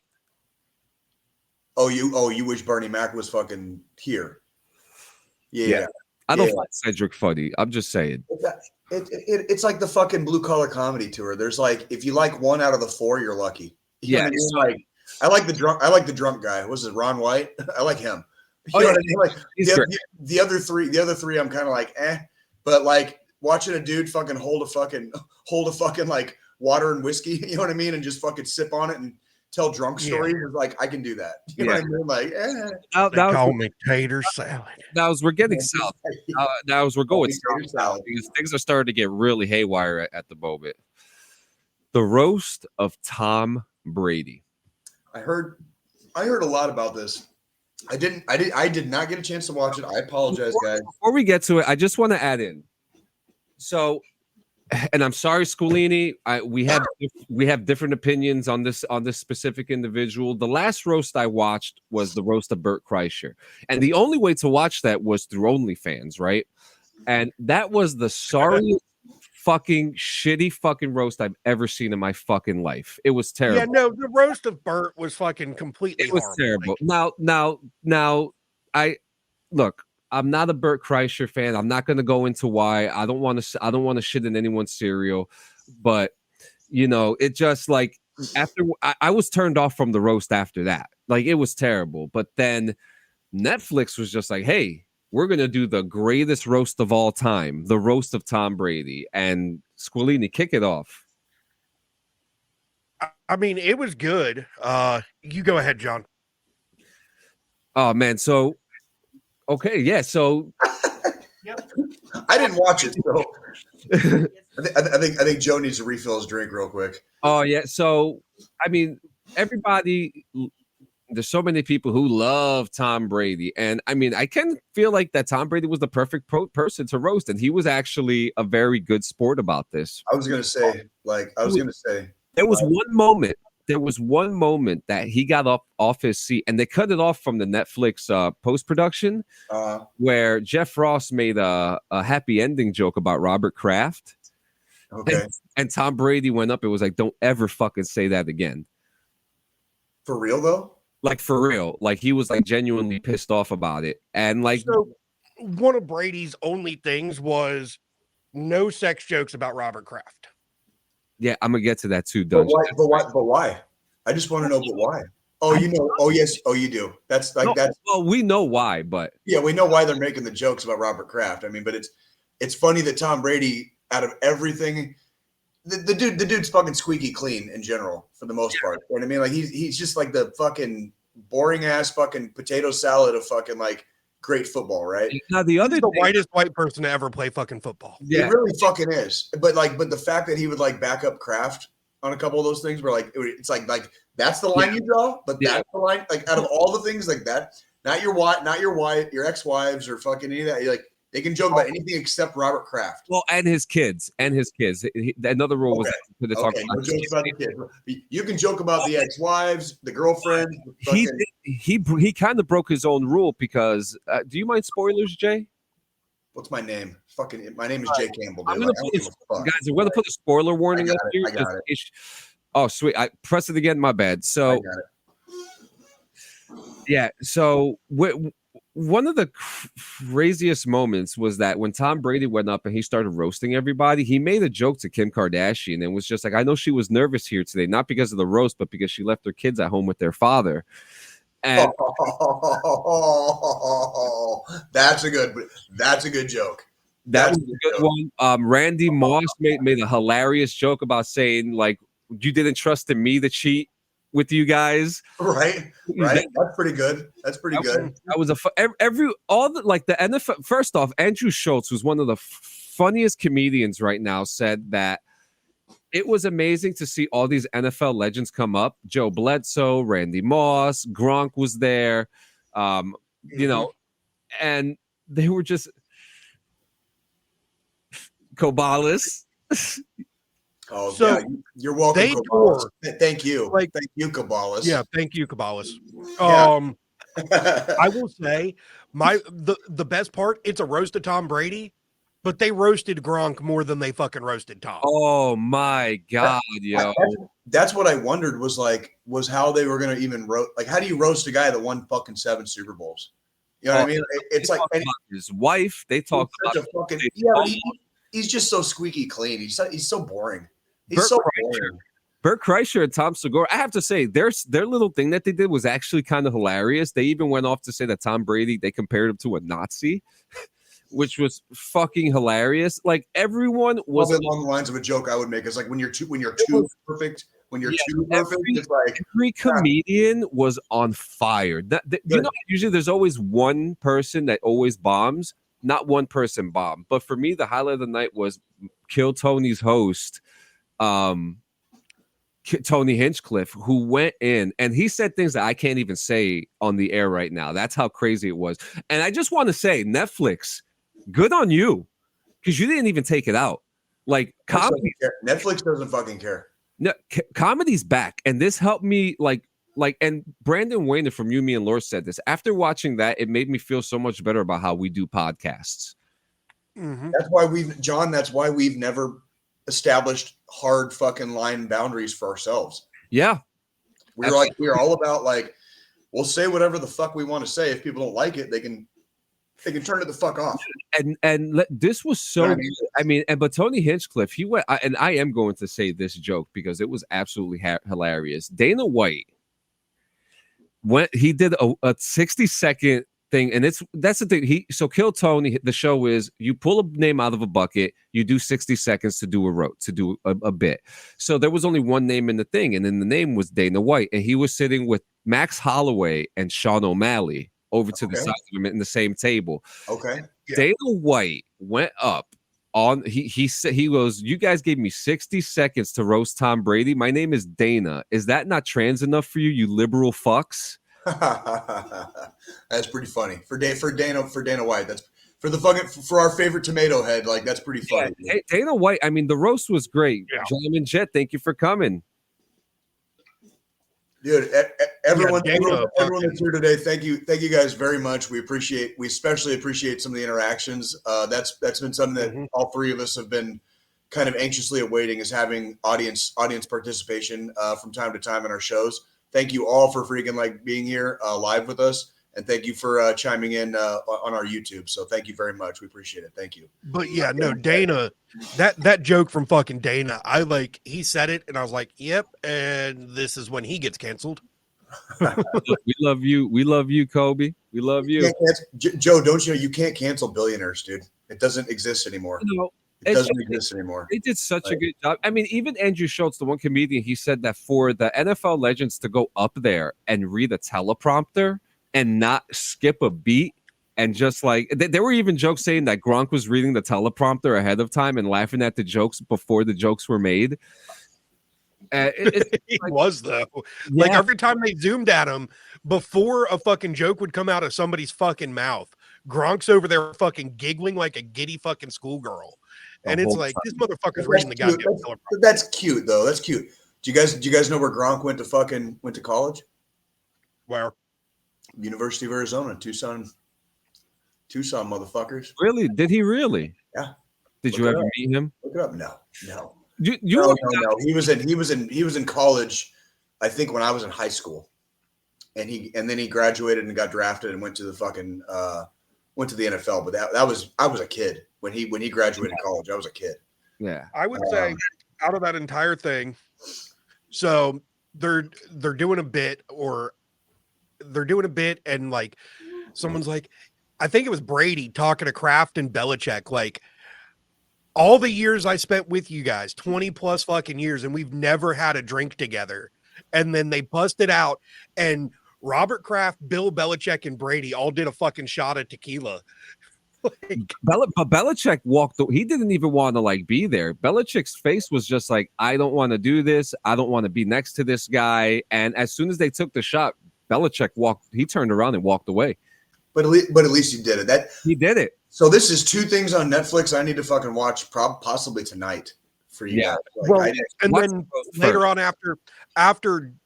Oh, you wish Bernie Mac was fucking here. Yeah. I don't find Cedric funny. I'm just saying. It's like the fucking blue collar comedy tour. There's like, if you like 1 out of the 4, you're lucky. I like the drunk guy. Was it Ron White? I like him. You know what I mean? Like the other three, I'm kind of like, but like watching a dude fucking hold a fucking like water and whiskey, you know what I mean, and just fucking sip on it and tell drunk stories. Like I can do that. You know what I mean? Like, they call me tater salad. Now as we're getting south, now as we're going south, because things are starting to get really haywire at the moment. The roast of Tom Brady. I heard a lot about this. I did not get a chance to watch it. I apologize, guys. Before we get to it, I just want to add in. So, and I'm sorry, Scolini. We have different opinions on this specific individual. The last roast I watched was the roast of Bert Kreischer, and the only way to watch that was through OnlyFans, right? And that was the sorriest fucking shitty fucking roast I've ever seen in my fucking life. It was terrible. Yeah, no, the roast of Bert was fucking completely It was horrible. terrible. Now, look. I'm not a Bert Kreischer fan. I'm not going to go into why. I don't want to shit in anyone's cereal, but it just like after I was turned off from the roast after that. Like it was terrible. But then Netflix was just like, "Hey, we're going to do the greatest roast of all time, the roast of Tom Brady." And Squilini, kick it off. I mean, it was good. You go ahead, John. Oh man, so okay, yeah, so I didn't watch it, so I think Joe needs to refill his drink real quick. oh yeah, so I mean, everybody. There's so many people who love Tom Brady, and I mean, I can feel like that Tom Brady was the perfect person to roast, and he was actually a very good sport about this. I was gonna say, There was one moment. There was one moment that he got off his seat, and they cut it off from the Netflix post production, where Jeff Ross made a happy ending joke about Robert Kraft. Okay. And Tom Brady went up and was like, "Don't ever fucking say that again." For real though? Like for real. Like he was like genuinely pissed off about it. And like So one of Brady's only things was no sex jokes about Robert Kraft. yeah, I'm gonna get to that too, But Dungeon. But why? I just want to know, but why? Oh, you know. Oh, yes. Oh, you do. That's like that's. Well, we know why, but Yeah, we know why they're making the jokes about Robert Kraft. I mean, but it's funny that Tom Brady, out of everything, the dude's fucking squeaky clean in general for the most part. You know what I mean? Like he's just like the fucking boring ass fucking potato salad of fucking like great football, right? now the other He's the thing, whitest white person to ever play fucking football. yeah, It really fucking is. But the fact that he would like back up Kraft on a couple of those things where like it's like that's the line you draw, but that's the line, like out of all the things like that, not your wife, your ex-wives or fucking any of that. Like they can joke about anything except Robert Kraft. well, and his kids. Another rule was to the talk Okay, about no jokes about the kids. You can joke about the ex-wives, the girlfriends. he kind of broke his own rule because do you mind spoilers, Jay? What's my name? Fucking, my name is Jay Campbell. Dude. I'm gonna guys, I'm gonna put a spoiler warning up here. I got it. Oh, sweet. I press it again. My bad. So, yeah. So, one of the craziest moments was that when Tom Brady went up and he started roasting everybody, he made a joke to Kim Kardashian and was just like, I know she was nervous here today, not because of the roast, but because she left her kids at home with their father. And that's a good joke. That was a good one. Randy Moss made a hilarious joke about saying, like, you didn't trust in me to cheat with you guys. Right. That's pretty good. That was the NFL. First off, Andrew Schultz, who's one of the funniest comedians right now, said that it was amazing to see all these NFL legends come up. Joe Bledsoe, Randy Moss, Gronk was there. You know, and they were just Kobalas. Oh, so yeah, you're welcome. They tore, thank you, thank you, Kobalas. Yeah, thank you, Kobalas. I will say the best part. It's a roast of Tom Brady, but they roasted Gronk more than they fucking roasted Tom. Oh my god, yo! That's what I wondered was how they were going to even roast. Like, how do you roast a guy that won fucking 7 Super Bowls? You know what I mean? It's like his wife. They talked about fucking he's just so squeaky clean. He's so boring. He's Bert Kreischer and Tom Segura. I have to say, their little thing that they did was actually kind of hilarious. They even went off to say that Tom Brady, they compared him to a Nazi, which was fucking hilarious. Like everyone was along the lines of a joke I would make. It's like when you're too perfect. When you're too perfect, it's like every comedian was on fire. You know, usually there's always one person that always bombs. Not one person bombed. But for me, the highlight of the night was Kill Tony's host, Tony Hinchcliffe, who went in and he said things that I can't even say on the air right now. That's how crazy it was. And I just want to say, Netflix, good on you, because you didn't even take it out. Like comedy, Netflix doesn't fucking care. No, comedy's back, and this helped me. And Brandon Wayner from You, Me, and Lore said this. After watching that, it made me feel so much better about how we do podcasts. Mm-hmm. That's why we've never established hard fucking line boundaries for ourselves. Yeah. We're all about like, we'll say whatever the fuck we want to say. If people don't like it, they can turn it the fuck off. And this was so, but Tony Hinchcliffe, he went, and I am going to say this joke because it was absolutely hilarious. Dana White, he did a 60-second thing, and that's the thing. Kill Tony, the show is you pull a name out of a bucket, you do 60 seconds to do a bit. So there was only one name in the thing, and then the name was Dana White, and he was sitting with Max Holloway and Sean O'Malley. over to the side of him in the same table. Okay. Yeah. Dana White went up on he said, he goes, you guys gave me 60 seconds to roast Tom Brady. My name is Dana. Is that not trans enough for you, you liberal fucks? That's pretty funny for Dana White. That's for our favorite tomato head. Like, that's pretty funny. Yeah. Hey, Dana White. I mean, the roast was great. Yeah. Gentleman Jet, thank you for coming. Dude, everyone Dana that's here today, thank you guys very much. We especially appreciate some of the interactions. That's been something that all three of us have been kind of anxiously awaiting, is having audience participation from time to time in our shows. Thank you all for freaking like being here live with us, and thank you for chiming in on our YouTube. So thank you very much. We appreciate it. Thank you. But yeah, no, Dana, that joke from fucking Dana, he said it and I was like, yep, and this is when he gets canceled. We love you. We love you, Kobe. We love you. Joe, don't you know you can't cancel billionaires, dude? It doesn't exist anymore. No, it doesn't exist anymore. They did such a good job. I mean, even Andrew Schultz, the one comedian, he said that for the NFL legends to go up there and read a teleprompter and not skip a beat, and just like there were even jokes saying that Gronk was reading the teleprompter ahead of time and laughing at the jokes before the jokes were made. He was though. Yeah. Like every time they zoomed at him, before a fucking joke would come out of somebody's fucking mouth, Gronk's over there fucking giggling like a giddy fucking schoolgirl. And it's like, this motherfucker's reading the goddamn teleprompter. That's cute though. That's cute. Do you guys know where Gronk went to college? Where? University of Arizona, Tucson, motherfuckers. Really? Did he really? Yeah. Did you ever meet him? Look it up. No. No. He was in college, I think, when I was in high school, and then he graduated and got drafted and went to the NFL. But I was a kid when he graduated college. I was a kid. Yeah. I would say out of that entire thing, so they're doing a bit, and like someone's like, I think it was Brady talking to Kraft and Belichick, like, all the years I spent with you guys, 20 plus fucking years, and we've never had a drink together. And then they busted out, and Robert Kraft, Bill Belichick, and Brady all did a fucking shot of tequila. But Belichick walked. He didn't even want to like be there. Belichick's face was just like, I don't want to do this. I don't want to be next to this guy. And as soon as they took the shot, Belichick he turned around and walked away. But at least he did it. He did it. So this is two things on Netflix I need to fucking watch possibly tonight for you guys. Well, and then later on after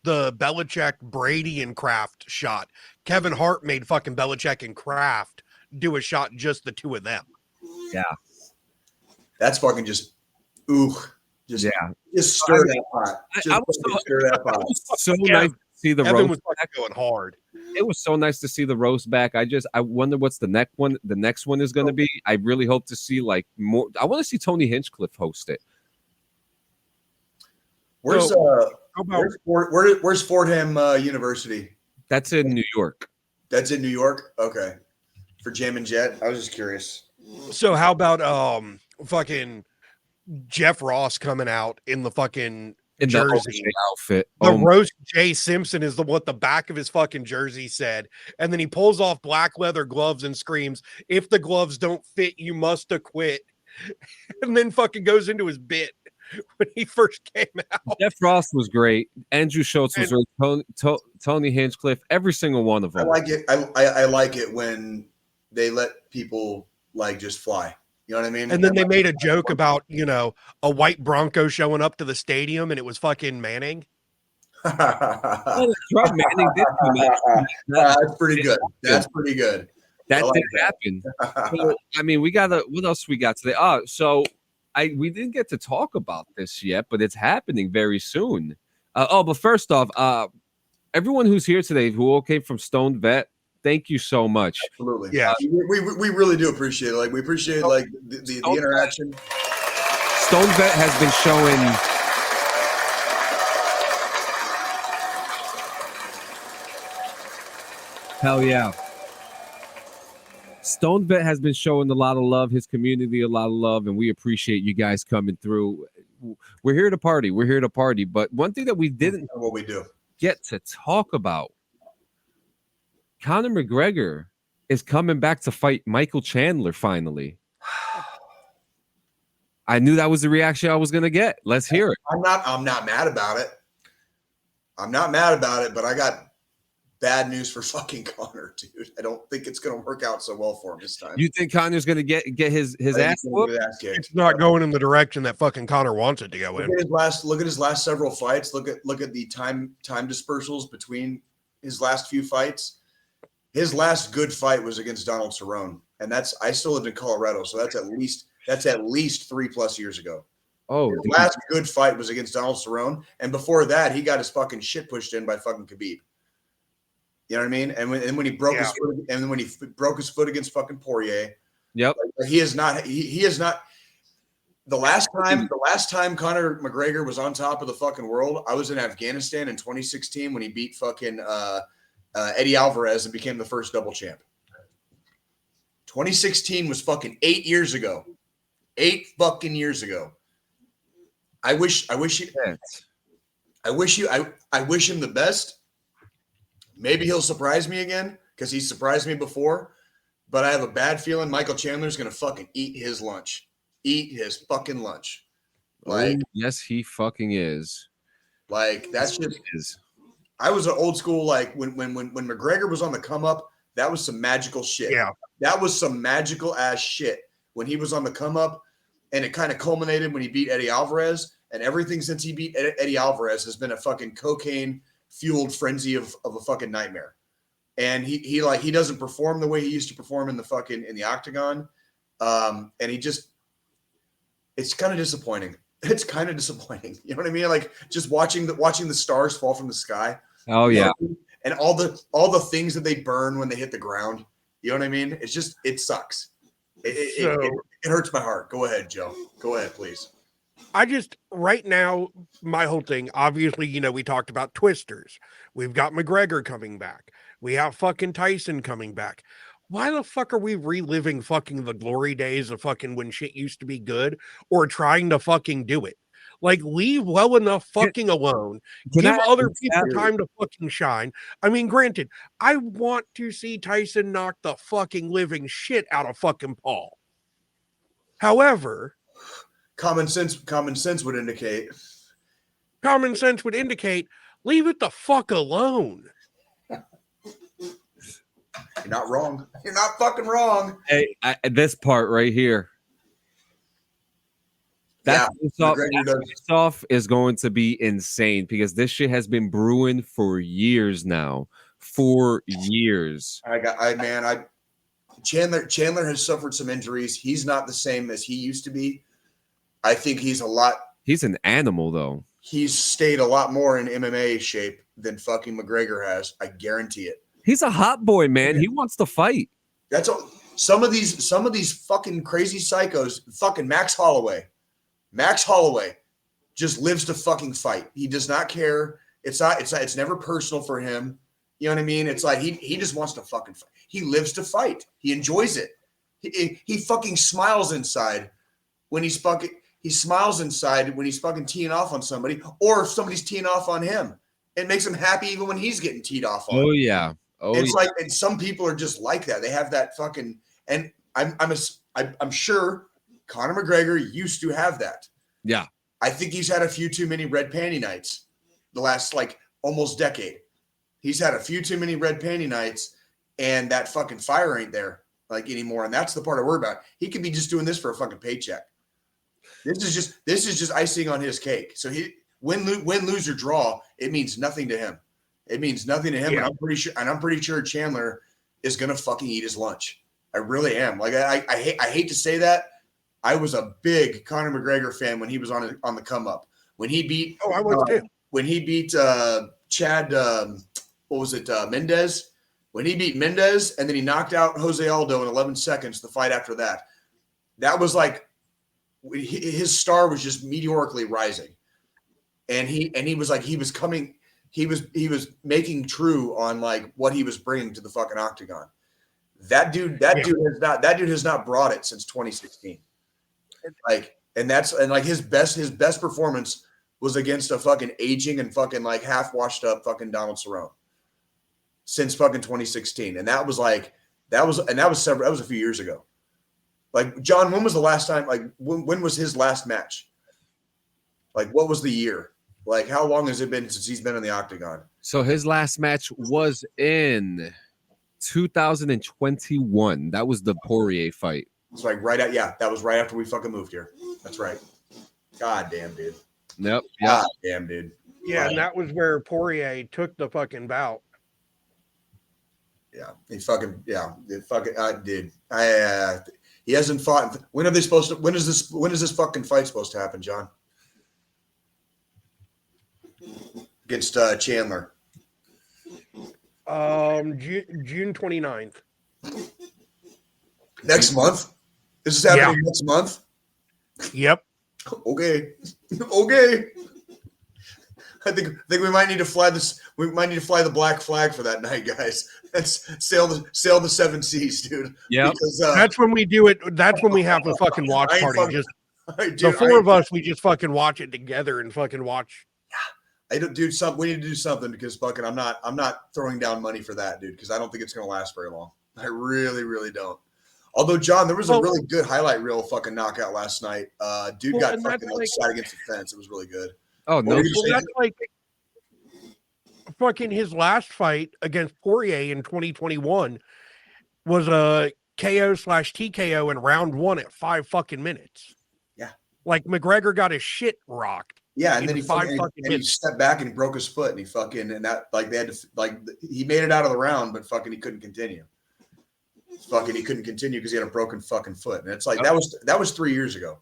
the Belichick, Brady, and Kraft shot, Kevin Hart made fucking Belichick and Kraft do a shot, just the two of them. Yeah. That's fucking just stir that pot. Stir that pot. So nice to see the Evan roast was fucking going hard. It was so nice to see the roast back. I wonder what's the next one is going to be. I really hope to see like more. I want to see Tony Hinchcliffe host it. Where's Fordham University? That's in New York. That's in New York? Okay. For Jam and Jet? I was just curious. So how about fucking Jeff Ross coming out in the fucking In jersey the outfit. The roast Jay Simpson is what the back of his fucking jersey said. And then he pulls off black leather gloves and screams, "If the gloves don't fit, you must acquit." And then fucking goes into his bit when he first came out. Jeff Ross was great. Andrew Schultz was great. Tony Hinchcliffe, every single one of them. I like it. I like it when they let people like just fly. You know what I mean? And then they made a joke about, a white Bronco showing up to the stadium, and it was fucking Manning. Manning did come out. That's pretty good. That's pretty good. That did happen. So, I mean, what else we got today? We didn't get to talk about this yet, but it's happening very soon. But first off, everyone who's here today who all came from Stone Vet, thank you so much. Absolutely. Yeah. We really do appreciate it. Like, we appreciate like the interaction. Stone Vet has been showing hell yeah. Stone Vet has been showing a lot of love, his community a lot of love, and we appreciate you guys coming through. We're here to party. But one thing that we didn't what we do get to talk about, Conor McGregor is coming back to fight Michael Chandler finally. I knew that was the reaction I was gonna get. Let's hear it. I'm not mad about it. I'm not mad about it, but I got bad news for fucking Conor, dude. I don't think it's gonna work out so well for him this time. You think Conor's gonna get his ass whooped? It's not going in the direction that fucking Conor wants it to go in. Look at his last several fights. Look at the time dispersals between his last few fights. His last good fight was against Donald Cerrone, and I still lived in Colorado, so that's at least 3+ years ago. Oh, his last good fight was against Donald Cerrone, and before that, he got his fucking shit pushed in by fucking Khabib. You know what I mean? And when he broke his foot, and then when he broke his foot against fucking Poirier, yep, like, he is not. He is not. The last time Conor McGregor was on top of the fucking world, I was in Afghanistan in 2016 when he beat fucking Eddie Alvarez and became the first double champ. 2016 was fucking 8 years ago. 8 fucking years ago. I wish him the best. Maybe he'll surprise me again because he surprised me before. But I have a bad feeling Michael Chandler's going to fucking eat his lunch. Eat his fucking lunch. Like, yes, he fucking is. Like, that's just I was an old school, like when McGregor was on the come up, that was some magical shit. Yeah. That was some magical ass shit when he was on the come up, and it kind of culminated when he beat Eddie Alvarez, and everything since he beat Eddie Alvarez has been a fucking cocaine fueled frenzy of a fucking nightmare. And he doesn't perform the way he used to perform in the octagon. And it's kind of disappointing. It's kind of disappointing. You know what I mean? Like just watching the stars fall from the sky. Oh yeah. You know, and all the things that they burn when they hit the ground. You know what I mean? It sucks. It hurts my heart. Go ahead, Joe. Go ahead, please. Right now, my whole thing, obviously, we talked about twisters. We've got McGregor coming back. We have fucking Tyson coming back. Why the fuck are we reliving fucking the glory days of fucking when shit used to be good or trying to fucking do it? Like, leave well enough fucking alone. Give other people time to fucking shine. I mean, granted, I want to see Tyson knock the fucking living shit out of fucking Paul. However, common sense would indicate leave it the fuck alone. You're not wrong. You're not fucking wrong. Hey, this part right here. That off is going to be insane because this shit has been brewing for years now. 4 years. Chandler has suffered some injuries. He's not the same as he used to be. I think he's an animal though. He's stayed a lot more in MMA shape than fucking McGregor has. I guarantee it. He's a hot boy, man. He wants to fight. That's all. Some of these fucking crazy psychos. Fucking Max Holloway just lives to fucking fight. He does not care. It's never personal for him. You know what I mean? It's like he just wants to fucking fight. He lives to fight. He enjoys it. He fucking smiles inside when he's fucking. He smiles inside when he's fucking teeing off on somebody, or if somebody's teeing off on him. It makes him happy even when he's getting teed off on. Oh yeah. Like, and some people are just like that. They have that fucking, and I'm sure Conor McGregor used to have that. Yeah. I think he's had a few too many red panty nights the last like almost decade. He's had a few too many red panty nights, and that fucking fire ain't there like anymore. And that's the part I worry about. He could be just doing this for a fucking paycheck. This is just icing on his cake. So he win, lose, or draw, it means nothing to him. It means nothing to him. Yeah. And I'm pretty sure Chandler is gonna fucking eat his lunch. I really am. Like I hate to say that. I was a big Conor McGregor fan when he was on the come up. When he beat I was too. When he beat Chad Mendez. When he beat Mendez and then he knocked out Jose Aldo in 11 seconds, the fight after that. That was like his star was just meteorically rising. And he was like he was making true on like what he was bringing to the fucking octagon. That dude has not brought it since 2016. Like, and his best performance was against a fucking aging and fucking like half washed up fucking Donald Cerrone. since fucking 2016, and that was a few years ago. Like, John, when was the last time? Like, when was his last match? Like, what was the year? Like, how long has it been since he's been in the octagon? So his last match was in 2021. That was the Poirier fight. It's like that was right after we fucking moved here. That's right. God damn, dude. Yep. God damn, dude. Yeah, and that was where Poirier took the fucking bout. Yeah, he hasn't fought. When is this fucking fight supposed to happen, John? Against Chandler. June 29th. Next month? This is happening next month? Yep. Okay. Okay. I think we might need to fly this. We might need to fly the black flag for that night, guys. Let's sail the 7 seas, dude. Yeah, that's when we do it. That's when we have the fucking watch party. The four of us, we just fucking watch it together and fucking watch. We need to do something because fucking I'm not throwing down money for that, dude, because I don't think it's gonna last very long. I really, really don't. Although, John, there was a really good highlight reel fucking knockout last night. Dude got fucking shot against the fence. It was really good. Oh no! That's like fucking his last fight against Poirier in 2021 was a KO/TKO in round 1 at 5 fucking minutes. Yeah, like McGregor got his shit rocked. Yeah, and then he stepped back and he broke his foot, and he fucking they had to he made it out of the round, but fucking he couldn't continue. He couldn't continue because he had a broken fucking foot, and it's like that was 3 years ago.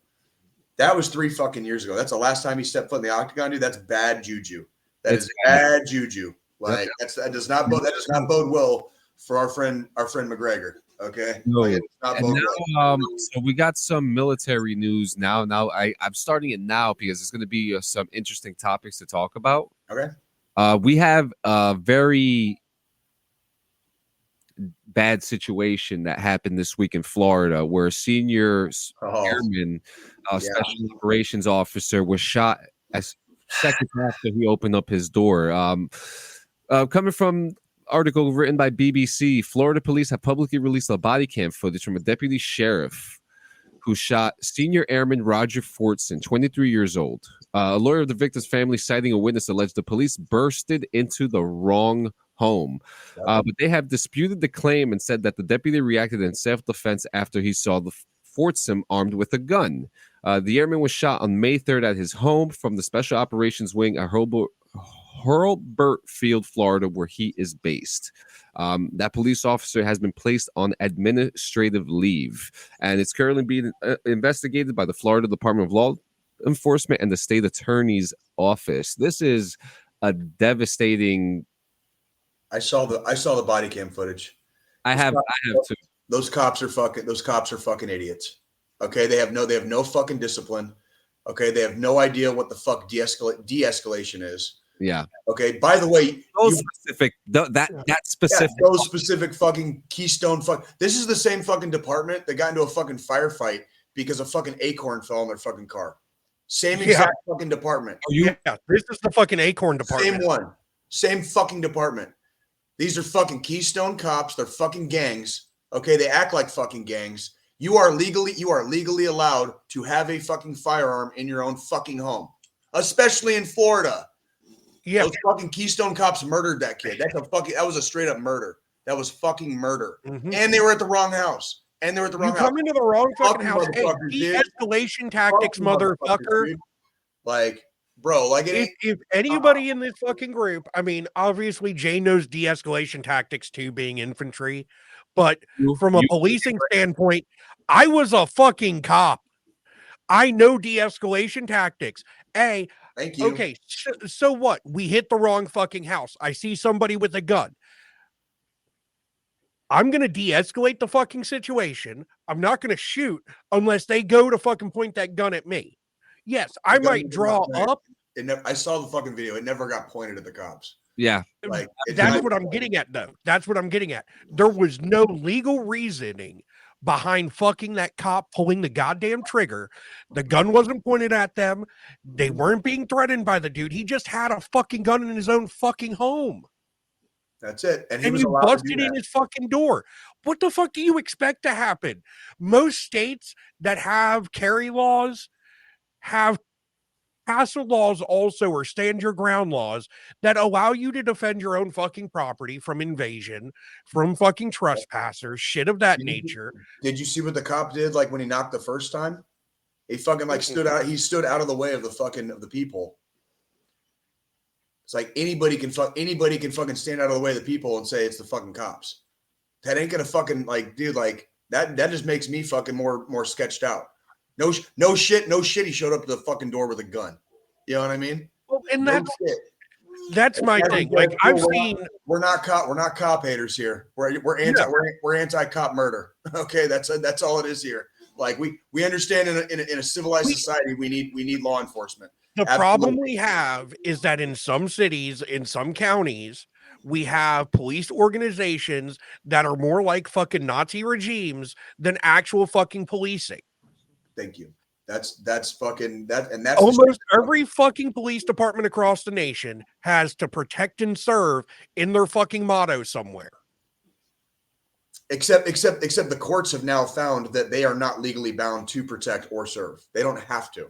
That was 3 fucking years ago. That's the last time he stepped foot in the octagon, dude. That's bad juju. That is bad juju. Like that does not bode well for our friend McGregor. Okay. No. Like, so we got some military news now. I'm starting it now because there's going to be some interesting topics to talk about. Okay. We have a very bad situation that happened this week in Florida where a senior airman, special operations officer, was shot as seconds after he opened up his door. Coming from article written by BBC, Florida police have publicly released a body cam footage from a deputy sheriff who shot senior airman Roger Fortson, 23 years old. A lawyer of the victim's family, citing a witness, alleged the police bursted into the wrong home. But they have disputed the claim and said that the deputy reacted in self-defense after he saw the Fortson armed with a gun. The airman was shot on May 3rd at his home from the Special Operations Wing at Hurlburt Field, Florida, where he is based. That police officer has been placed on administrative leave, and it's currently being investigated by the Florida Department of Law Enforcement and the state attorney's office. This is a devastating. I saw the body cam footage. I have too. Those cops are fucking idiots. Okay, they have no fucking discipline. Okay, they have no idea what the fuck de-escalation is. Yeah. Okay. By the way, those specific fucking Keystone This is the same fucking department that got into a fucking firefight because a fucking acorn fell in their fucking car. Same exact fucking department. This is the fucking acorn department. Same one. Same fucking department. These are fucking Keystone cops. They're fucking gangs. Okay, they act like fucking gangs. You are legally allowed to have a fucking firearm in your own fucking home, especially in Florida. Yeah, those fucking Keystone cops murdered that kid. That was a straight up murder. That was fucking murder. Mm-hmm. And they were at the wrong house. You come into the wrong fucking house. Hey, de-escalation tactics, motherfucker. Dude. Like, bro, like if anybody in this fucking group, I mean, obviously Jay knows de-escalation tactics too, being infantry. But from a policing standpoint, I was a fucking cop. I know de-escalation tactics. Thank you. Okay, so what? We hit the wrong fucking house. I see somebody with a gun. I'm going to de-escalate the fucking situation. I'm not going to shoot unless they go to fucking point that gun at me. Yes, I might draw up. I saw the fucking video. It never got pointed at the cops. Yeah. Like that's what I'm getting at, though. That's what I'm getting at. There was no legal reasoning behind fucking that cop pulling the goddamn trigger. The gun wasn't pointed at them. They weren't being threatened by the dude. He just had a fucking gun in his own fucking home. That's it. And he And was you allowed to do busted in that. his fucking door. What the fuck do you expect to happen? Most states that have carry laws have castle laws also, or stand your ground laws, that allow you to defend your own fucking property from invasion, from fucking trespassers, shit of that nature. Did you see what the cop did? Like when he knocked the first time, he fucking like stood out. He stood out of the way of the people. It's like anybody can fucking stand out of the way of the people and say it's the fucking cops. That ain't gonna fucking like, dude, like that just makes me fucking more sketched out. No shit. He showed up to the fucking door with a gun. You know what I mean? Well, and No shit. that's my thing. Like I've seen, we're not cop haters here. We're anti cop murder. Okay, that's all it is here. Like we understand in a civilized society we need law enforcement. The problem we have is that in some cities, in some counties, we have police organizations that are more like fucking Nazi regimes than actual fucking policing. Thank you. That's fucking that, and that's almost every fucking police department across the nation has to protect and serve in their fucking motto somewhere. Except the courts have now found that they are not legally bound to protect or serve. They don't have to.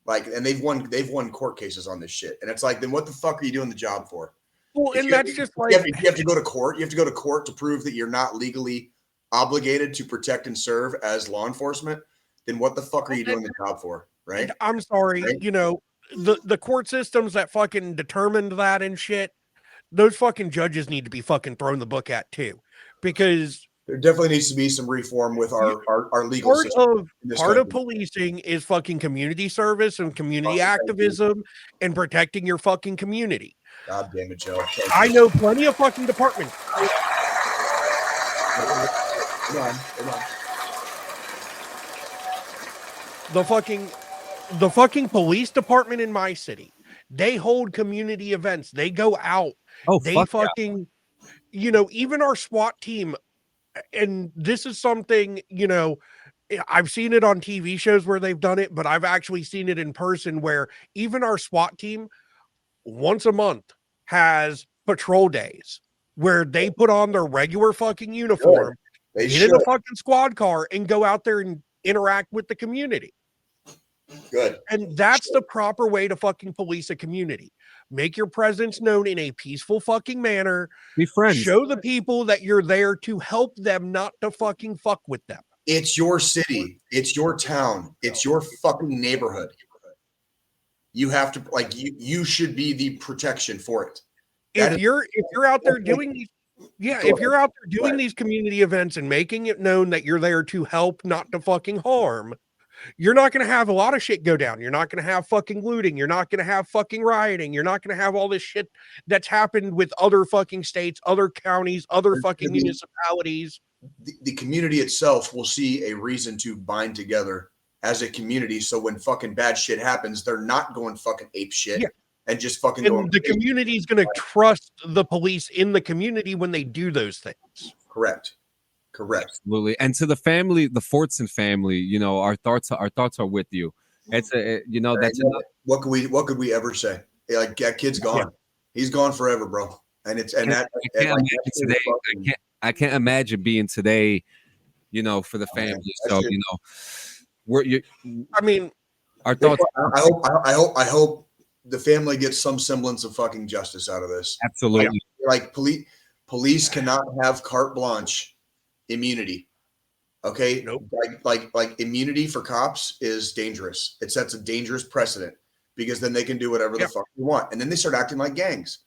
Like, and they've won court cases on this shit. And it's like, then what the fuck are you doing the job for? Well, and that's just like you have to go to court. You have to go to court to prove that you're not legally obligated to protect and serve as law enforcement. Then what the fuck are you doing the job for? Right? I'm sorry, right? You know, the court systems that fucking determined that and shit, those fucking judges need to be fucking thrown the book at too. Because there definitely needs to be some reform with our legal system. Part of policing is fucking community service and community activism and protecting your fucking community. God damn it, Joe. I know plenty of fucking departments. Come on. The fucking police department in my city, they hold community events. They go out. They fucking, you know, even our SWAT team. And this is something, you know, I've seen it on TV shows where they've done it, but I've actually seen it in person where even our SWAT team once a month has patrol days where they put on their regular fucking uniform, get in a fucking squad car and go out there and interact with the community. Good. And that's the proper way to fucking police a community. Make your presence known in a peaceful fucking manner. Be friends. Show the people that you're there to help them, not to fucking fuck with them. It's your city. It's your town. It's your fucking neighborhood. You have to, like, you should be the protection for it. If you're out there doing these, if you're out there doing these community events and making it known that you're there to help, not to fucking harm, you're not going to have a lot of shit go down. You're not going to have fucking looting. You're not going to have fucking rioting. You're not going to have all this shit that's happened with other fucking states, other counties, other fucking municipalities. The community itself will see a reason to bind together as a community. So when fucking bad shit happens, they're not going fucking ape shit and just fucking going. The community is going to trust the police in the community when they do those things. Correct. Absolutely. And to the family, the Fortson family, you know, our thoughts are with you. It's what could we ever say? Like, that kid's gone. Yeah. He's gone forever, bro. And I can't imagine being today, you know, for the family. So, you know, our thoughts. I hope the family gets some semblance of fucking justice out of this. Absolutely. Like police cannot have carte blanche immunity. Okay. Nope. Like immunity for cops is dangerous. It sets a dangerous precedent because then they can do whatever the fuck they want. And then they start acting like gangs.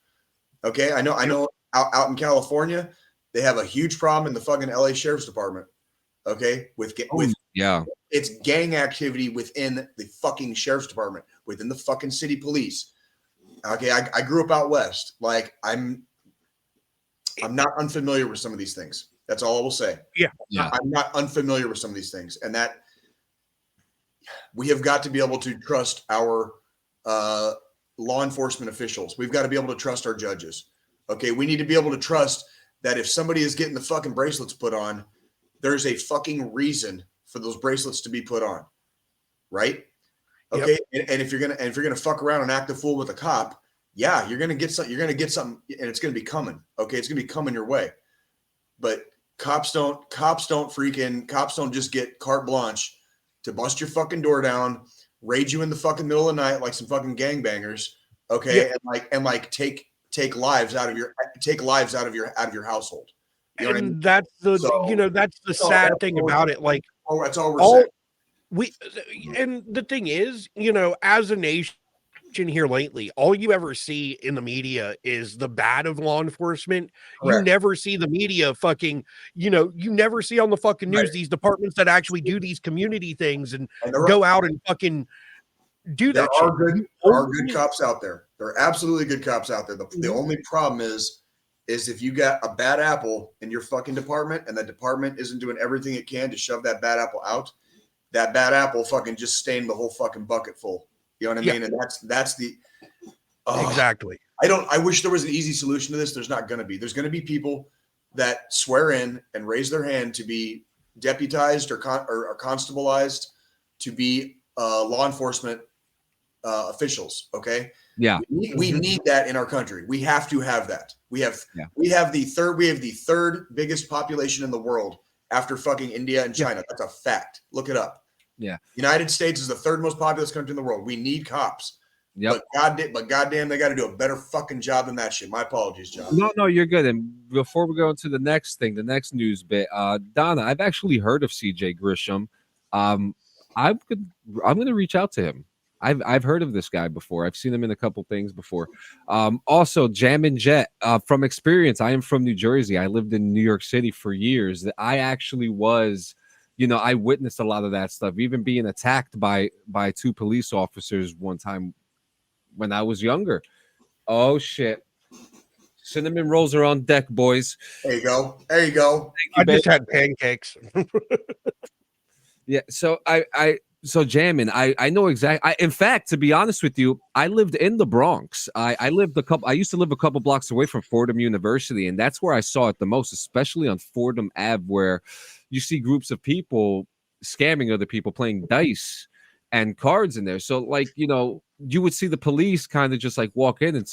Okay. I know out in California, they have a huge problem in the fucking LA Sheriff's Department. Okay. It's gang activity within the fucking Sheriff's Department, within the fucking city police. Okay. I grew up out West. Like, I'm not unfamiliar with some of these things. That's all I will say. Yeah. I'm not unfamiliar with some of these things. And that we have got to be able to trust our law enforcement officials. We've got to be able to trust our judges. Okay. We need to be able to trust that if somebody is getting the fucking bracelets put on, there's a fucking reason for those bracelets to be put on. Right. Okay. Yep. And if you're going to fuck around and act a fool with a cop, yeah, you're gonna get something, and it's gonna be coming. Okay, it's gonna be coming your way. But cops don't just get carte blanche to bust your fucking door down, raid you in the fucking middle of the night like some fucking gangbangers. Okay, and take lives out of your household. You know what I mean? And that's the So, that's the sad thing about it. Like that's all we're saying. And the thing is, as a nation here lately, all you ever see in the media is the bad of law enforcement. Correct. You never see the media fucking, you never see on the fucking news these departments that actually do these community things and go out and fucking do that shit. There are good cops out there. There are absolutely good cops out there. The only problem is if you got a bad apple in your fucking department and that department isn't doing everything it can to shove that bad apple out, that bad apple fucking just stained the whole fucking bucket full. You know what I mean? And that's the exactly. I wish there was an easy solution to this. There's not going to be. There's going to be people that swear in and raise their hand to be deputized or constableized to be law enforcement officials. Okay. Yeah. We need that in our country. We have to have that. We have the third biggest population in the world after fucking India and China. That's a fact. Look it up. Yeah. United States is the third most populous country in the world. We need cops. Yep. But goddamn, they got to do a better fucking job than that shit. My apologies, John. No, you're good. And before we go into the next thing, the next news bit, Donna, I've actually heard of CJ Grisham. I'm going to reach out to him. I've heard of this guy before. I've seen him in a couple things before. Also, Jam and Jet, from experience, I am from New Jersey. I lived in New York City for years. I actually was, I witnessed a lot of that stuff, even being attacked by two police officers one time when I was younger. Oh, shit. Cinnamon rolls are on deck, boys. There you go. Thank you, I just had pancakes. Yeah, so So Jammin, I know exactly. In fact, to be honest with you, I lived in the Bronx. I used to live a couple blocks away from Fordham University, and that's where I saw it the most, especially on Fordham Ave, where you see groups of people scamming other people, playing dice and cards in there. So, like, you would see the police kind of just like walk in and,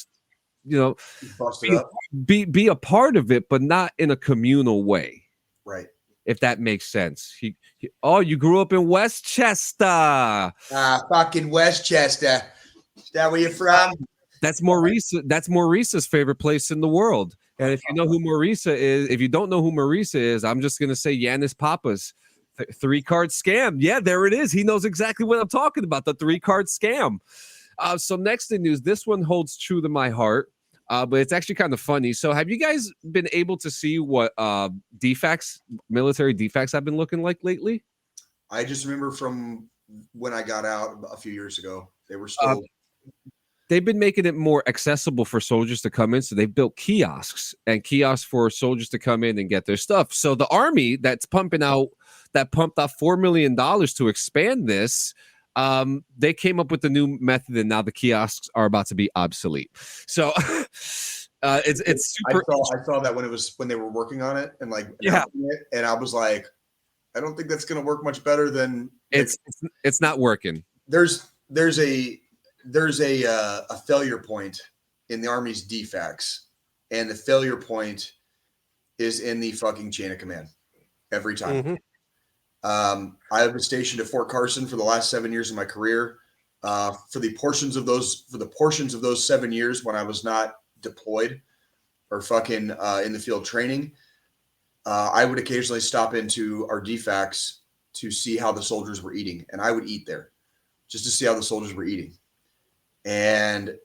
be a part of it, but not in a communal way. Right. If that makes sense. You grew up in Westchester. Fucking Westchester. Is that where you're from? That's Maurice's favorite place in the world. And if you know who Maurice is, if you don't know who Maurice is, I'm just gonna say Yanis Papa's 3-card scam. Yeah, there it is. He knows exactly what I'm talking about. The 3-card scam. So next in news, this one holds true to my heart. But it's actually kind of funny. So have you guys been able to see what military defects have been looking like lately? I just remember from when I got out a few years ago, they were still. They've been making it more accessible for soldiers to come in. So they've built kiosks for soldiers to come in and get their stuff. So the Army that pumped out $4 million to expand this, they came up with a new method, and now the kiosks are about to be obsolete. So it's super. I saw that when they were working on it and it, and I was like, I don't think that's going to work much better than it's not working. There's a failure point in the Army's DFACs, and the failure point is in the fucking chain of command every time. Mm-hmm. I have been stationed at Fort Carson for the last 7 years of my career. For the portions of those 7 years when I was not deployed or fucking in the field training, I would occasionally stop into our DFACs to see how the soldiers were eating, and I would eat there just to see how the soldiers were eating. And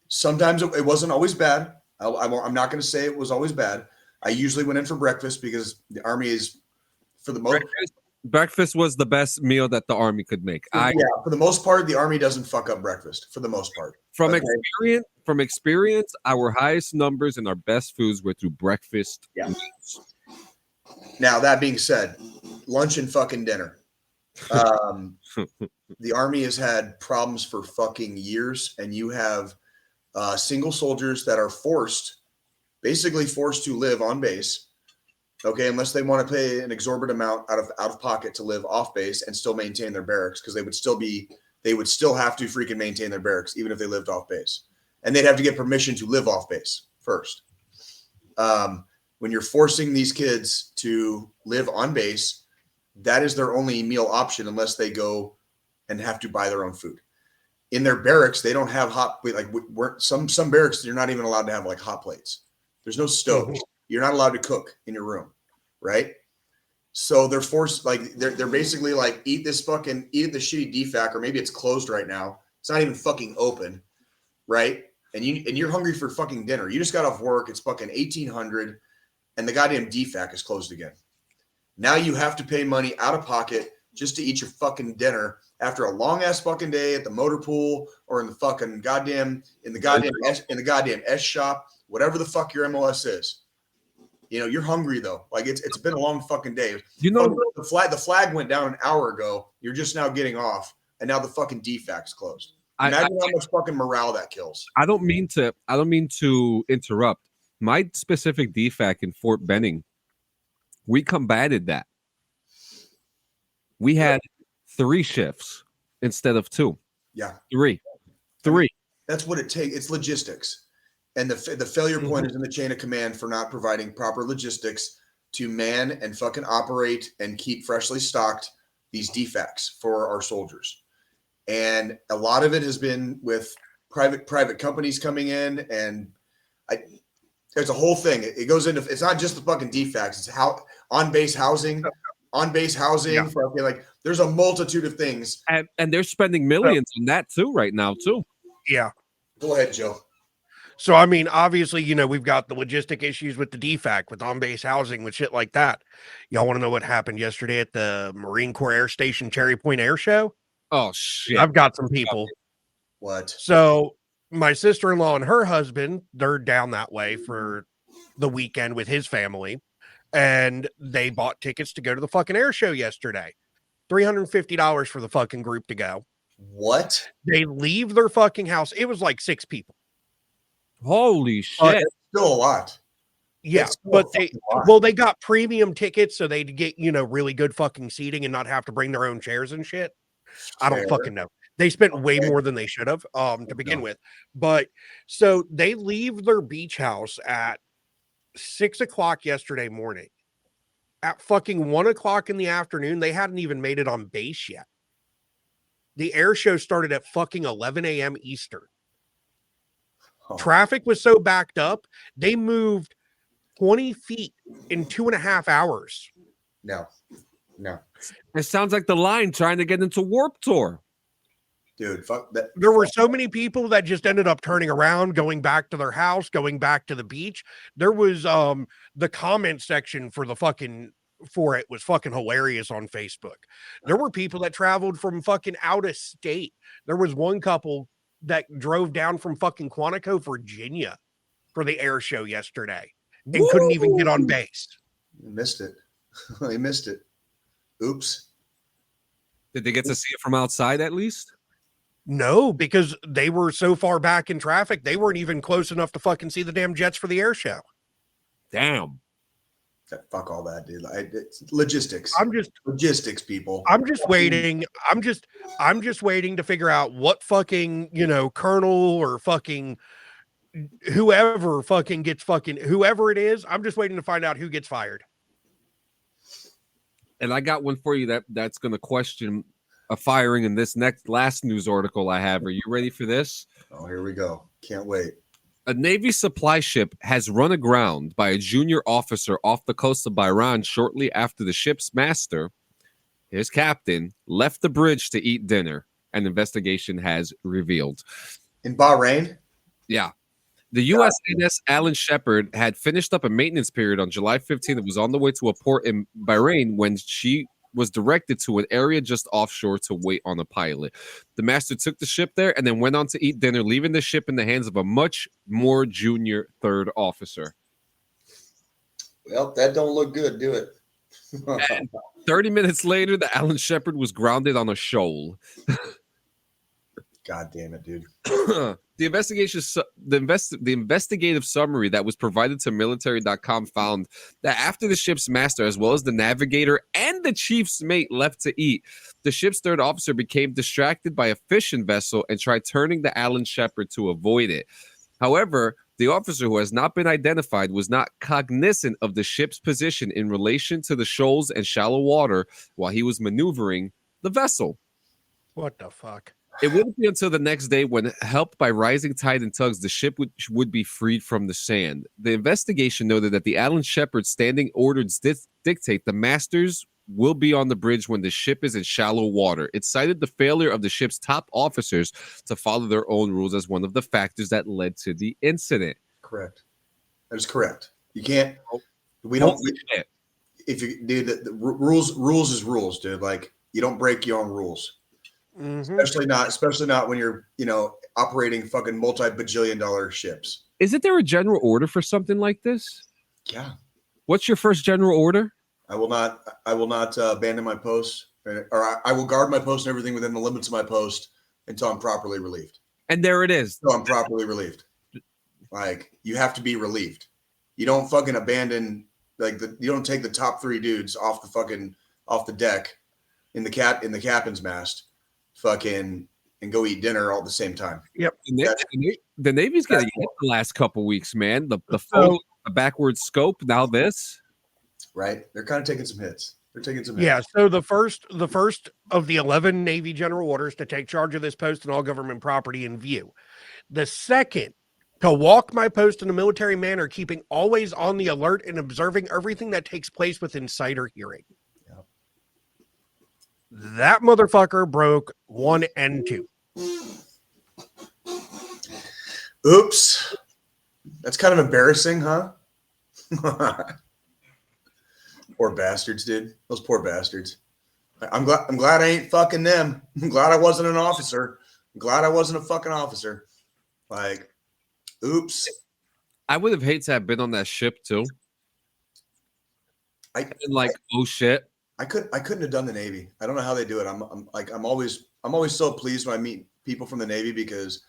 sometimes it wasn't always bad. I'm not going to say it was always bad. I usually went in for breakfast because the Army is, for the most. Breakfast was the best meal that the Army could make. For the most part, the Army doesn't fuck up breakfast. For the most part, from experience, our highest numbers and our best foods were through breakfast. Yeah. Now that being said, lunch and fucking dinner. The Army has had problems for fucking years, and you have single soldiers that are basically forced to live on base. Okay, unless they want to pay an exorbitant amount out of pocket to live off base and still maintain their barracks, because they would still have to freaking maintain their barracks even if they lived off base. and they'd have to get permission to live off base first. When you're forcing these kids to live on base, that is their only meal option unless they go and have to buy their own food. In their barracks, they don't have some barracks, you're not even allowed to have like hot plates. There's no stove. Mm-hmm. You're not allowed to cook in your room, right? So they're forced, like they're basically like eat the shitty DFAC, or maybe it's closed right now. It's not even fucking open, right? And you're hungry for fucking dinner. You just got off work. It's fucking 1800, and the goddamn DFAC is closed again. Now you have to pay money out of pocket just to eat your fucking dinner after a long ass fucking day at the motor pool or in the fucking goddamn S shop, whatever the fuck your MOS is. You know, you're hungry though. Like it's been a long fucking day. You know, the flag went down an hour ago. You're just now getting off, and now the fucking DFAC's closed. Imagine how much fucking morale that kills. I don't mean to interrupt. My specific DFAC in Fort Benning, we combated that. We had 3 shifts instead of 2. Yeah, 3. That's what it takes. It's logistics. And the failure point is in the chain of command for not providing proper logistics to man and fucking operate and keep freshly stocked these DFACs for our soldiers. And a lot of it has been with private companies coming in, and there's a whole thing. It goes into, it's not just the fucking DFACs. It's how on-base housing. Yeah. Fucking, like there's a multitude of things. And they're spending millions on that too right now too. Yeah. Go ahead, Joe. So, I mean, obviously, you know, we've got the logistic issues with the DFAC, with on-base housing, with shit like that. Y'all want to know what happened yesterday at the Marine Corps Air Station Cherry Point Air Show? Oh, shit. I've got some people. What? So, my sister-in-law and her husband, they're down that way for the weekend with his family, and they bought tickets to go to the fucking air show yesterday. $350 for the fucking group to go. What? They leave their fucking house. It was like 6 people. Holy shit. That's still a lot. Yeah, but they got premium tickets so they'd get, you know, really good fucking seating and not have to bring their own chairs and shit. I don't fucking know. They spent way more than they should have to begin with. But so they leave their beach house at 6 o'clock yesterday morning. At fucking 1 o'clock in the afternoon, they hadn't even made it on base yet. The air show started at fucking 11 a.m. Eastern. Oh. Traffic was so backed up, they moved 20 feet in 2.5 hours. No. It sounds like the line trying to get into Warped Tour. Dude, fuck that. There were so many people that just ended up turning around, going back to their house, going back to the beach. There was the comment section for it was fucking hilarious on Facebook. There were people that traveled from fucking out of state. There was one couple that drove down from fucking Quantico, Virginia for the air show yesterday and couldn't even get on base. Missed it. I missed it. Oops. Did they get to see it from outside at least? No, because they were so far back in traffic, they weren't even close enough to fucking see the damn jets for the air show. Damn. Fuck all that, dude. It's logistics. Logistics, people. I'm just waiting. I'm just waiting to figure out what fucking, you know, colonel or fucking whoever fucking gets fucking whoever it is. I'm just waiting to find out who gets fired. And I got one for you that's going to question a firing in this last news article I have. Are you ready for this? Oh, here we go. Can't wait. A Navy supply ship has run aground by a junior officer off the coast of Bahrain shortly after the ship's master, his captain, left the bridge to eat dinner, an investigation has revealed. In Bahrain? Yeah. The USNS Alan Shepard had finished up a maintenance period on July 15th. It was on the way to a port in Bahrain when she was directed to an area just offshore to wait on a pilot. The master took the ship there and then went on to eat dinner, leaving the ship in the hands of a much more junior third officer. Well, that don't look good, do it. And 30 minutes later, the Alan Shepard was grounded on a shoal. God damn it, dude. The investigative summary that was provided to military.com found that after the ship's master, as well as the navigator and the chief's mate left to eat, the ship's third officer became distracted by a fishing vessel and tried turning the Alan Shepard to avoid it. However, the officer, who has not been identified, was not cognizant of the ship's position in relation to the shoals and shallow water while he was maneuvering the vessel. What the fuck? It wouldn't be until the next day when, helped by rising tide and tugs, the ship would be freed from the sand. The investigation noted that the Alan Shepard's standing orders dictate the masters will be on the bridge when the ship is in shallow water. It cited the failure of the ship's top officers to follow their own rules as one of the factors that led to the incident. Correct. That is correct. You can't. We don't. If you dude, the rules is rules, dude. Like you don't break your own rules. Mm-hmm. Especially not when you're, operating fucking multi-bajillion-dollar ships. Isn't there a general order for something like this? Yeah. What's your first general order? I will not abandon my post, or I will guard my post and everything within the limits of my post until I'm properly relieved. And there it is. Until I'm properly relieved. Like you have to be relieved. You don't fucking abandon you don't take the top 3 dudes off the deck in the captain's mast. Fucking and go eat dinner all at the same time. Yep. The Navy's getting hit the last couple weeks, man. The backward scope. Now this, right? They're kind of taking some hits. Yeah. So the first of the 11 Navy general orders to take charge of this post and all government property in view. The second, to walk my post in a military manner, keeping always on the alert and observing everything that takes place within sight or hearing. That motherfucker broke 1 and 2. Oops. That's kind of embarrassing, huh? Poor bastards, dude. Those poor bastards. I'm glad I ain't fucking them. I'm glad I wasn't an officer. I'm glad I wasn't a fucking officer. Like, oops. I would have hated to have been on that ship too. Oh shit. I couldn't have done the Navy. I don't know how they do it. I'm always so pleased when I meet people from the Navy because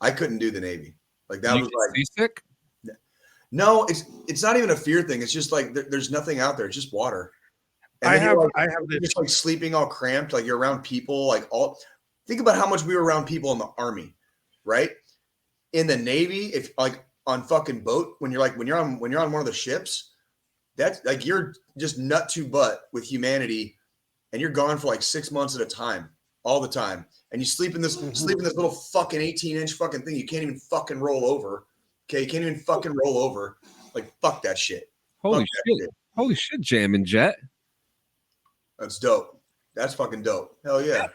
I couldn't do the Navy. Like that was like seasick? No, it's not even a fear thing. It's just like there's nothing out there. It's just water. And I have you're this just like sleeping all cramped. Like you're around people. Think about how much we were around people in the Army, right? In the Navy, if like on fucking boat when you're on one of the ships. That's like you're just nut to butt with humanity, and you're gone for like 6 months at a time, all the time. And you sleep in this little fucking 18-inch fucking thing. You can't even fucking roll over. Okay, you can't even fucking roll over. Like fuck that shit. Holy shit! Holy shit, Jammin' Jet. That's dope. That's fucking dope. Hell yeah.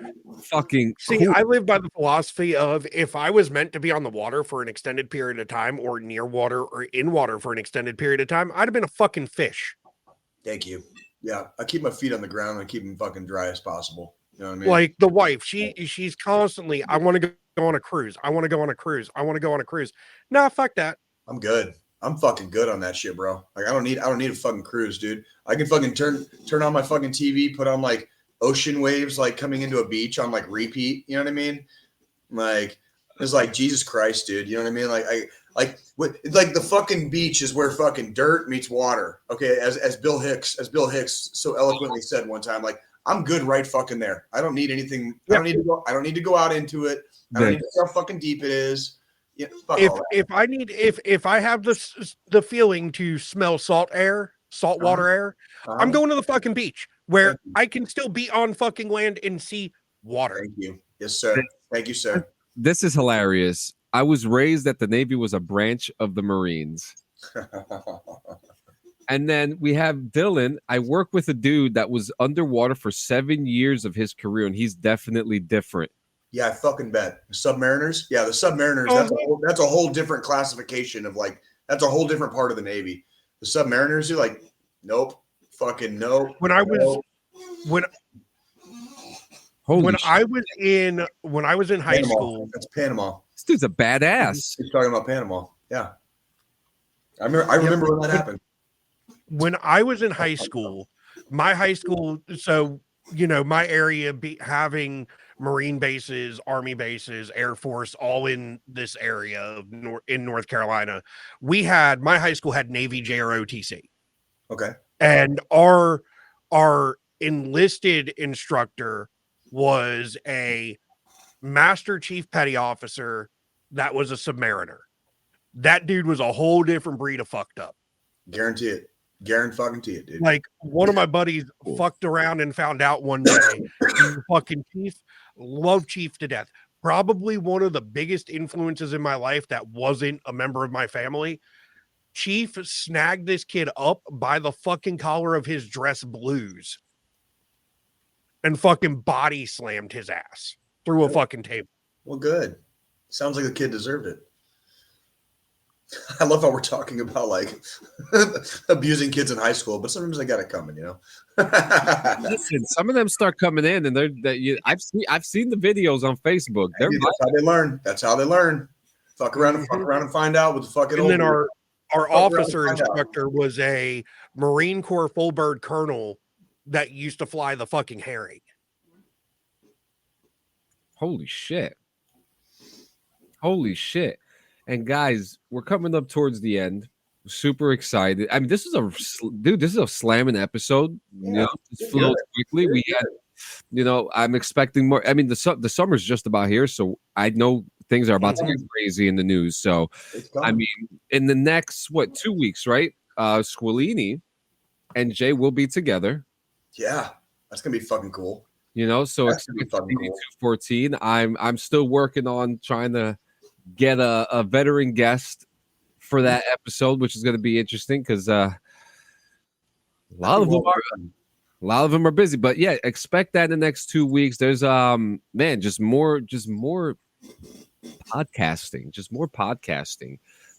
Fucking see, cool. I live by the philosophy of if I was meant to be on the water for an extended period of time or near water or in water for an extended period of time, I'd have been a fucking fish. Thank you. Yeah. I keep my feet on the ground and I keep them fucking dry as possible. You know what I mean? Like the wife, she's constantly, I want to go on a cruise. I want to go on a cruise. I want to go on a cruise. Nah, fuck that. I'm good. I'm fucking good on that shit, bro. Like I don't need a fucking cruise, dude. I can fucking turn on my fucking TV, put on like ocean waves like coming into a beach on like repeat, you know what I mean? Like it's like Jesus Christ, dude. You know what I mean? Like the fucking beach is where fucking dirt meets water. Okay, as Bill Hicks so eloquently said one time, like I'm good right fucking there. I don't need anything. I don't need to go out into it. I don't need to see how fucking deep it is. Yeah, if I have the feeling to smell salt water air, I'm going to the fucking beach where I can still be on fucking land and see water. Thank you. Yes, sir. Thank you, sir. This is hilarious. I was raised that the Navy was a branch of the Marines. And then we have Dylan. I work with a dude that was underwater for 7 years of his career, and he's definitely different. Yeah, I fucking bet. Submariners? Yeah, the Submariners, that's a whole different classification of like, that's a whole different part of the Navy. The Submariners, you're like, nope. Fucking no. When I was in high school. That's Panama. This dude's a badass. He's talking about Panama. Yeah. I remember when that happened. When I was in high school, my area having Marine bases, Army bases, Air Force, all in this area of in North Carolina. My high school had Navy JROTC. Okay. And our enlisted instructor was a Master Chief Petty Officer that was a submariner. That dude was a whole different breed of fucked up. Guarantee it. Guarantee it, dude. Like one of my buddies fucked around and found out one day. Fucking Chief, love Chief to death. Probably one of the biggest influences in my life that wasn't a member of my family. Chief snagged this kid up by the fucking collar of his dress blues and fucking body slammed his ass through a fucking table. Well, good. Sounds like the kid deserved it. I love how we're talking about like abusing kids in high school, but sometimes they got it coming, you know. Listen, some of them start coming in, and I've seen the videos on Facebook. That's how they learn. That's how they learn. Fuck around and find out what the fucking. And then our officer instructor was a Marine Corps full bird colonel that used to fly the fucking Herring. Holy shit. And guys, we're coming up towards the end. Super excited. I mean, this is a slamming episode. Yeah. You know, it flows quickly. We had, I'm expecting more. I mean, the summer's just about here, so I know things are about to get crazy in the news. So, I mean, in the next 2 weeks, right? Squilini and Jay will be together. Yeah, that's gonna be fucking cool. So it's 214. I'm still working on trying to get a veteran guest for that episode, which is going to be interesting because a lot of them are busy. But yeah, expect that in the next 2 weeks. There's just more podcasting.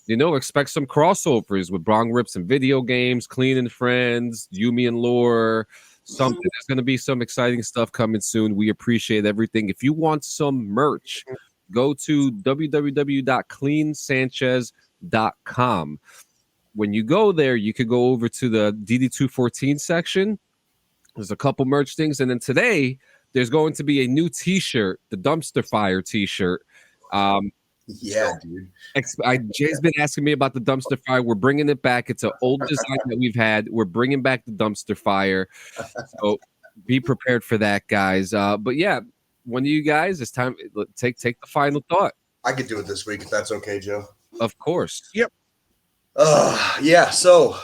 Expect some crossovers with Bronx Rips and video games, Clean and Friends, Yumi and Lore. Something. There's going to be some exciting stuff coming soon. We appreciate everything. If you want some merch, go to www.cleansanchez.com. When you go there, you could go over to the DD214 section. There's a couple merch things. And then today, there's going to be a new t-shirt, the Dumpster Fire t-shirt. Dude. Jay's been asking me about the Dumpster Fire. We're bringing it back. It's an old design that we've had. We're bringing back the Dumpster Fire. So be prepared for that, guys. But yeah, one of you guys, it's time. Take the final thought. I could do it this week if that's okay, Joe. Of course. Yep. Yeah. So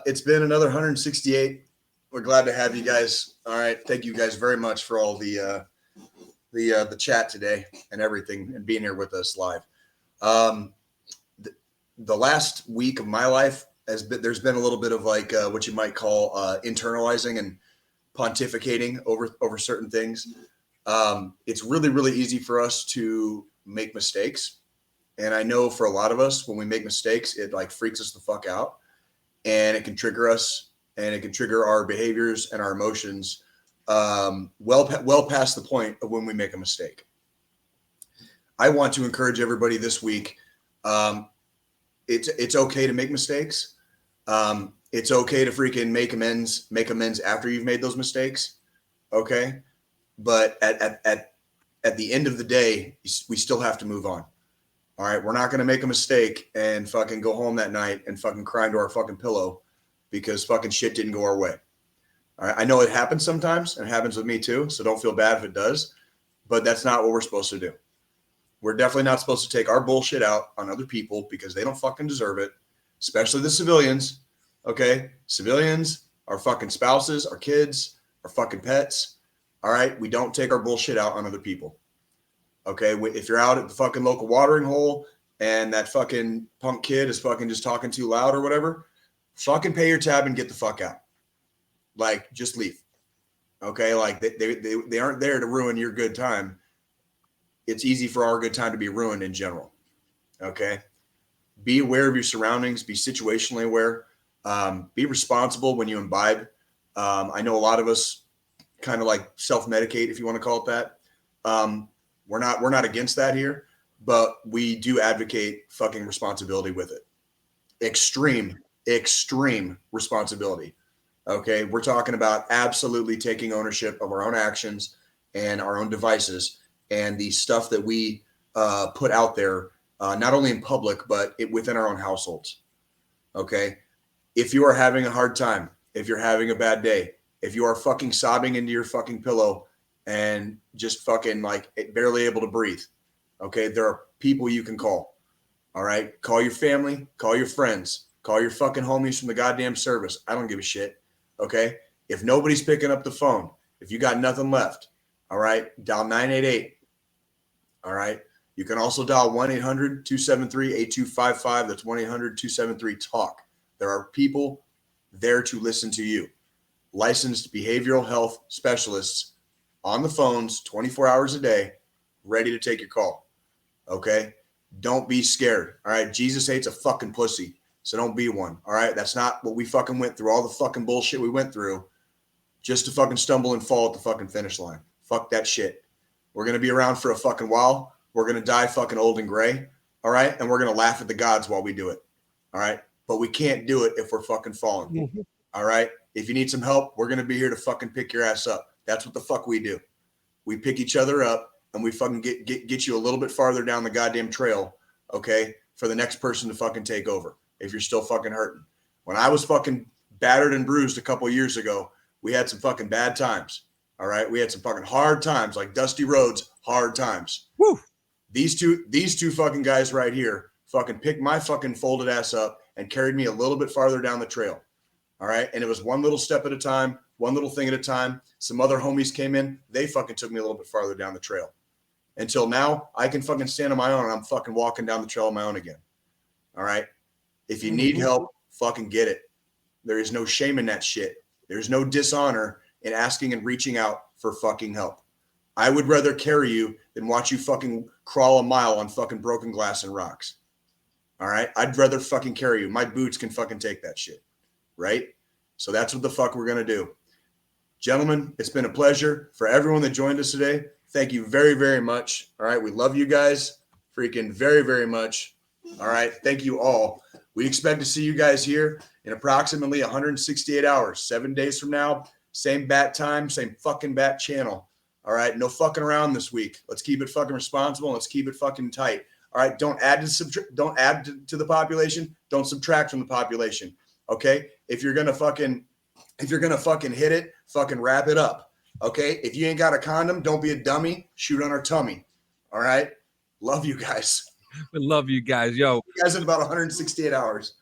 it's been another 168. We're glad to have you guys. All right. Thank you guys very much for all the chat today and everything and being here with us live. The last week of my life there's been a little bit of like what you might call internalizing and pontificating over certain things. It's really, really easy for us to make mistakes. And I know for a lot of us, when we make mistakes, it like freaks us the fuck out and it can trigger us and it can trigger our behaviors and our emotions well past the point of when we make a mistake. I want to encourage everybody this week. It's okay to make mistakes. It's okay to freaking make amends after you've made those mistakes. Okay. But at the end of the day, we still have to move on. All right. We're not going to make a mistake and fucking go home that night and fucking cry into our fucking pillow because fucking shit didn't go our way. All right. I know it happens sometimes and it happens with me too. So don't feel bad if it does, but that's not what we're supposed to do. We're definitely not supposed to take our bullshit out on other people because they don't fucking deserve it, especially the civilians. Okay. Civilians, our fucking spouses, our kids, our fucking pets. All right. We don't take our bullshit out on other people. Okay. If you're out at the fucking local watering hole and that fucking punk kid is fucking just talking too loud or whatever, fucking pay your tab and get the fuck out. Like, just leave. Okay. Like they aren't there to ruin your good time. It's easy for our good time to be ruined in general. Okay. Be aware of your surroundings, be situationally aware, be responsible when you imbibe. I know a lot of us kind of like self-medicate, if you want to call it that. We're not against that here, but we do advocate fucking responsibility with it. Extreme responsibility. Okay. We're talking about absolutely taking ownership of our own actions and our own devices and the stuff that we put out there, not only in public, but within our own households. Okay. If you are having a hard time, if you're having a bad day, if you are fucking sobbing into your fucking pillow and just fucking like barely able to breathe, okay, there are people you can call. All right. Call your family, call your friends, call your fucking homies from the goddamn service. I don't give a shit. Okay. If nobody's picking up the phone, if you got nothing left, all right, dial 988. All right. You can also dial 1-800-273-8255. That's 1-800-273-TALK. There are people there to listen to you. Licensed behavioral health specialists on the phones 24 hours a day, ready to take your call. Okay? Don't be scared. All right? Jesus hates a fucking pussy, so don't be one. All right? That's not what we fucking went through. All the fucking bullshit we went through just to fucking stumble and fall at the fucking finish line. Fuck that shit. We're going to be around for a fucking while. We're going to die fucking old and gray. All right? And we're going to laugh at the gods while we do it. All right? But we can't do it if we're fucking falling. Mm-hmm. All right? If you need some help, we're going to be here to fucking pick your ass up. That's what the fuck we do. We pick each other up and we fucking get you a little bit farther down the goddamn trail, okay, for the next person to fucking take over if you're still fucking hurting. When I was fucking battered and bruised a couple years ago, we had some fucking bad times. All right? We had some fucking hard times, like dusty roads, hard times. Woo. These two fucking guys right here fucking picked my fucking folded ass up and carried me a little bit farther down the trail. All right. And it was one little step at a time, one little thing at a time. Some other homies came in. They fucking took me a little bit farther down the trail until now I can fucking stand on my own and I'm fucking walking down the trail on my own again. All right. If you need help, fucking get it. There is no shame in that shit. There's no dishonor in asking and reaching out for fucking help. I would rather carry you than watch you fucking crawl a mile on fucking broken glass and rocks. All right. I'd rather fucking carry you. My boots can fucking take that shit. Right? So that's what the fuck we're going to do. Gentlemen, it's been a pleasure. For everyone that joined us today, thank you very, very much. All right. We love you guys freaking very, very much. All right. Thank you all. We expect to see you guys here in approximately 168 hours, 7 days from now. Same bat time, same fucking bat channel. All right. No fucking around this week. Let's keep it fucking responsible. Let's keep it fucking tight. All right. Don't add to the population. Don't subtract from the population. Okay. If you're gonna fucking hit it, fucking wrap it up. Okay. If you ain't got a condom, don't be a dummy. Shoot on our tummy. All right. Love you guys. We love you guys. Yo. You guys in about 168 hours.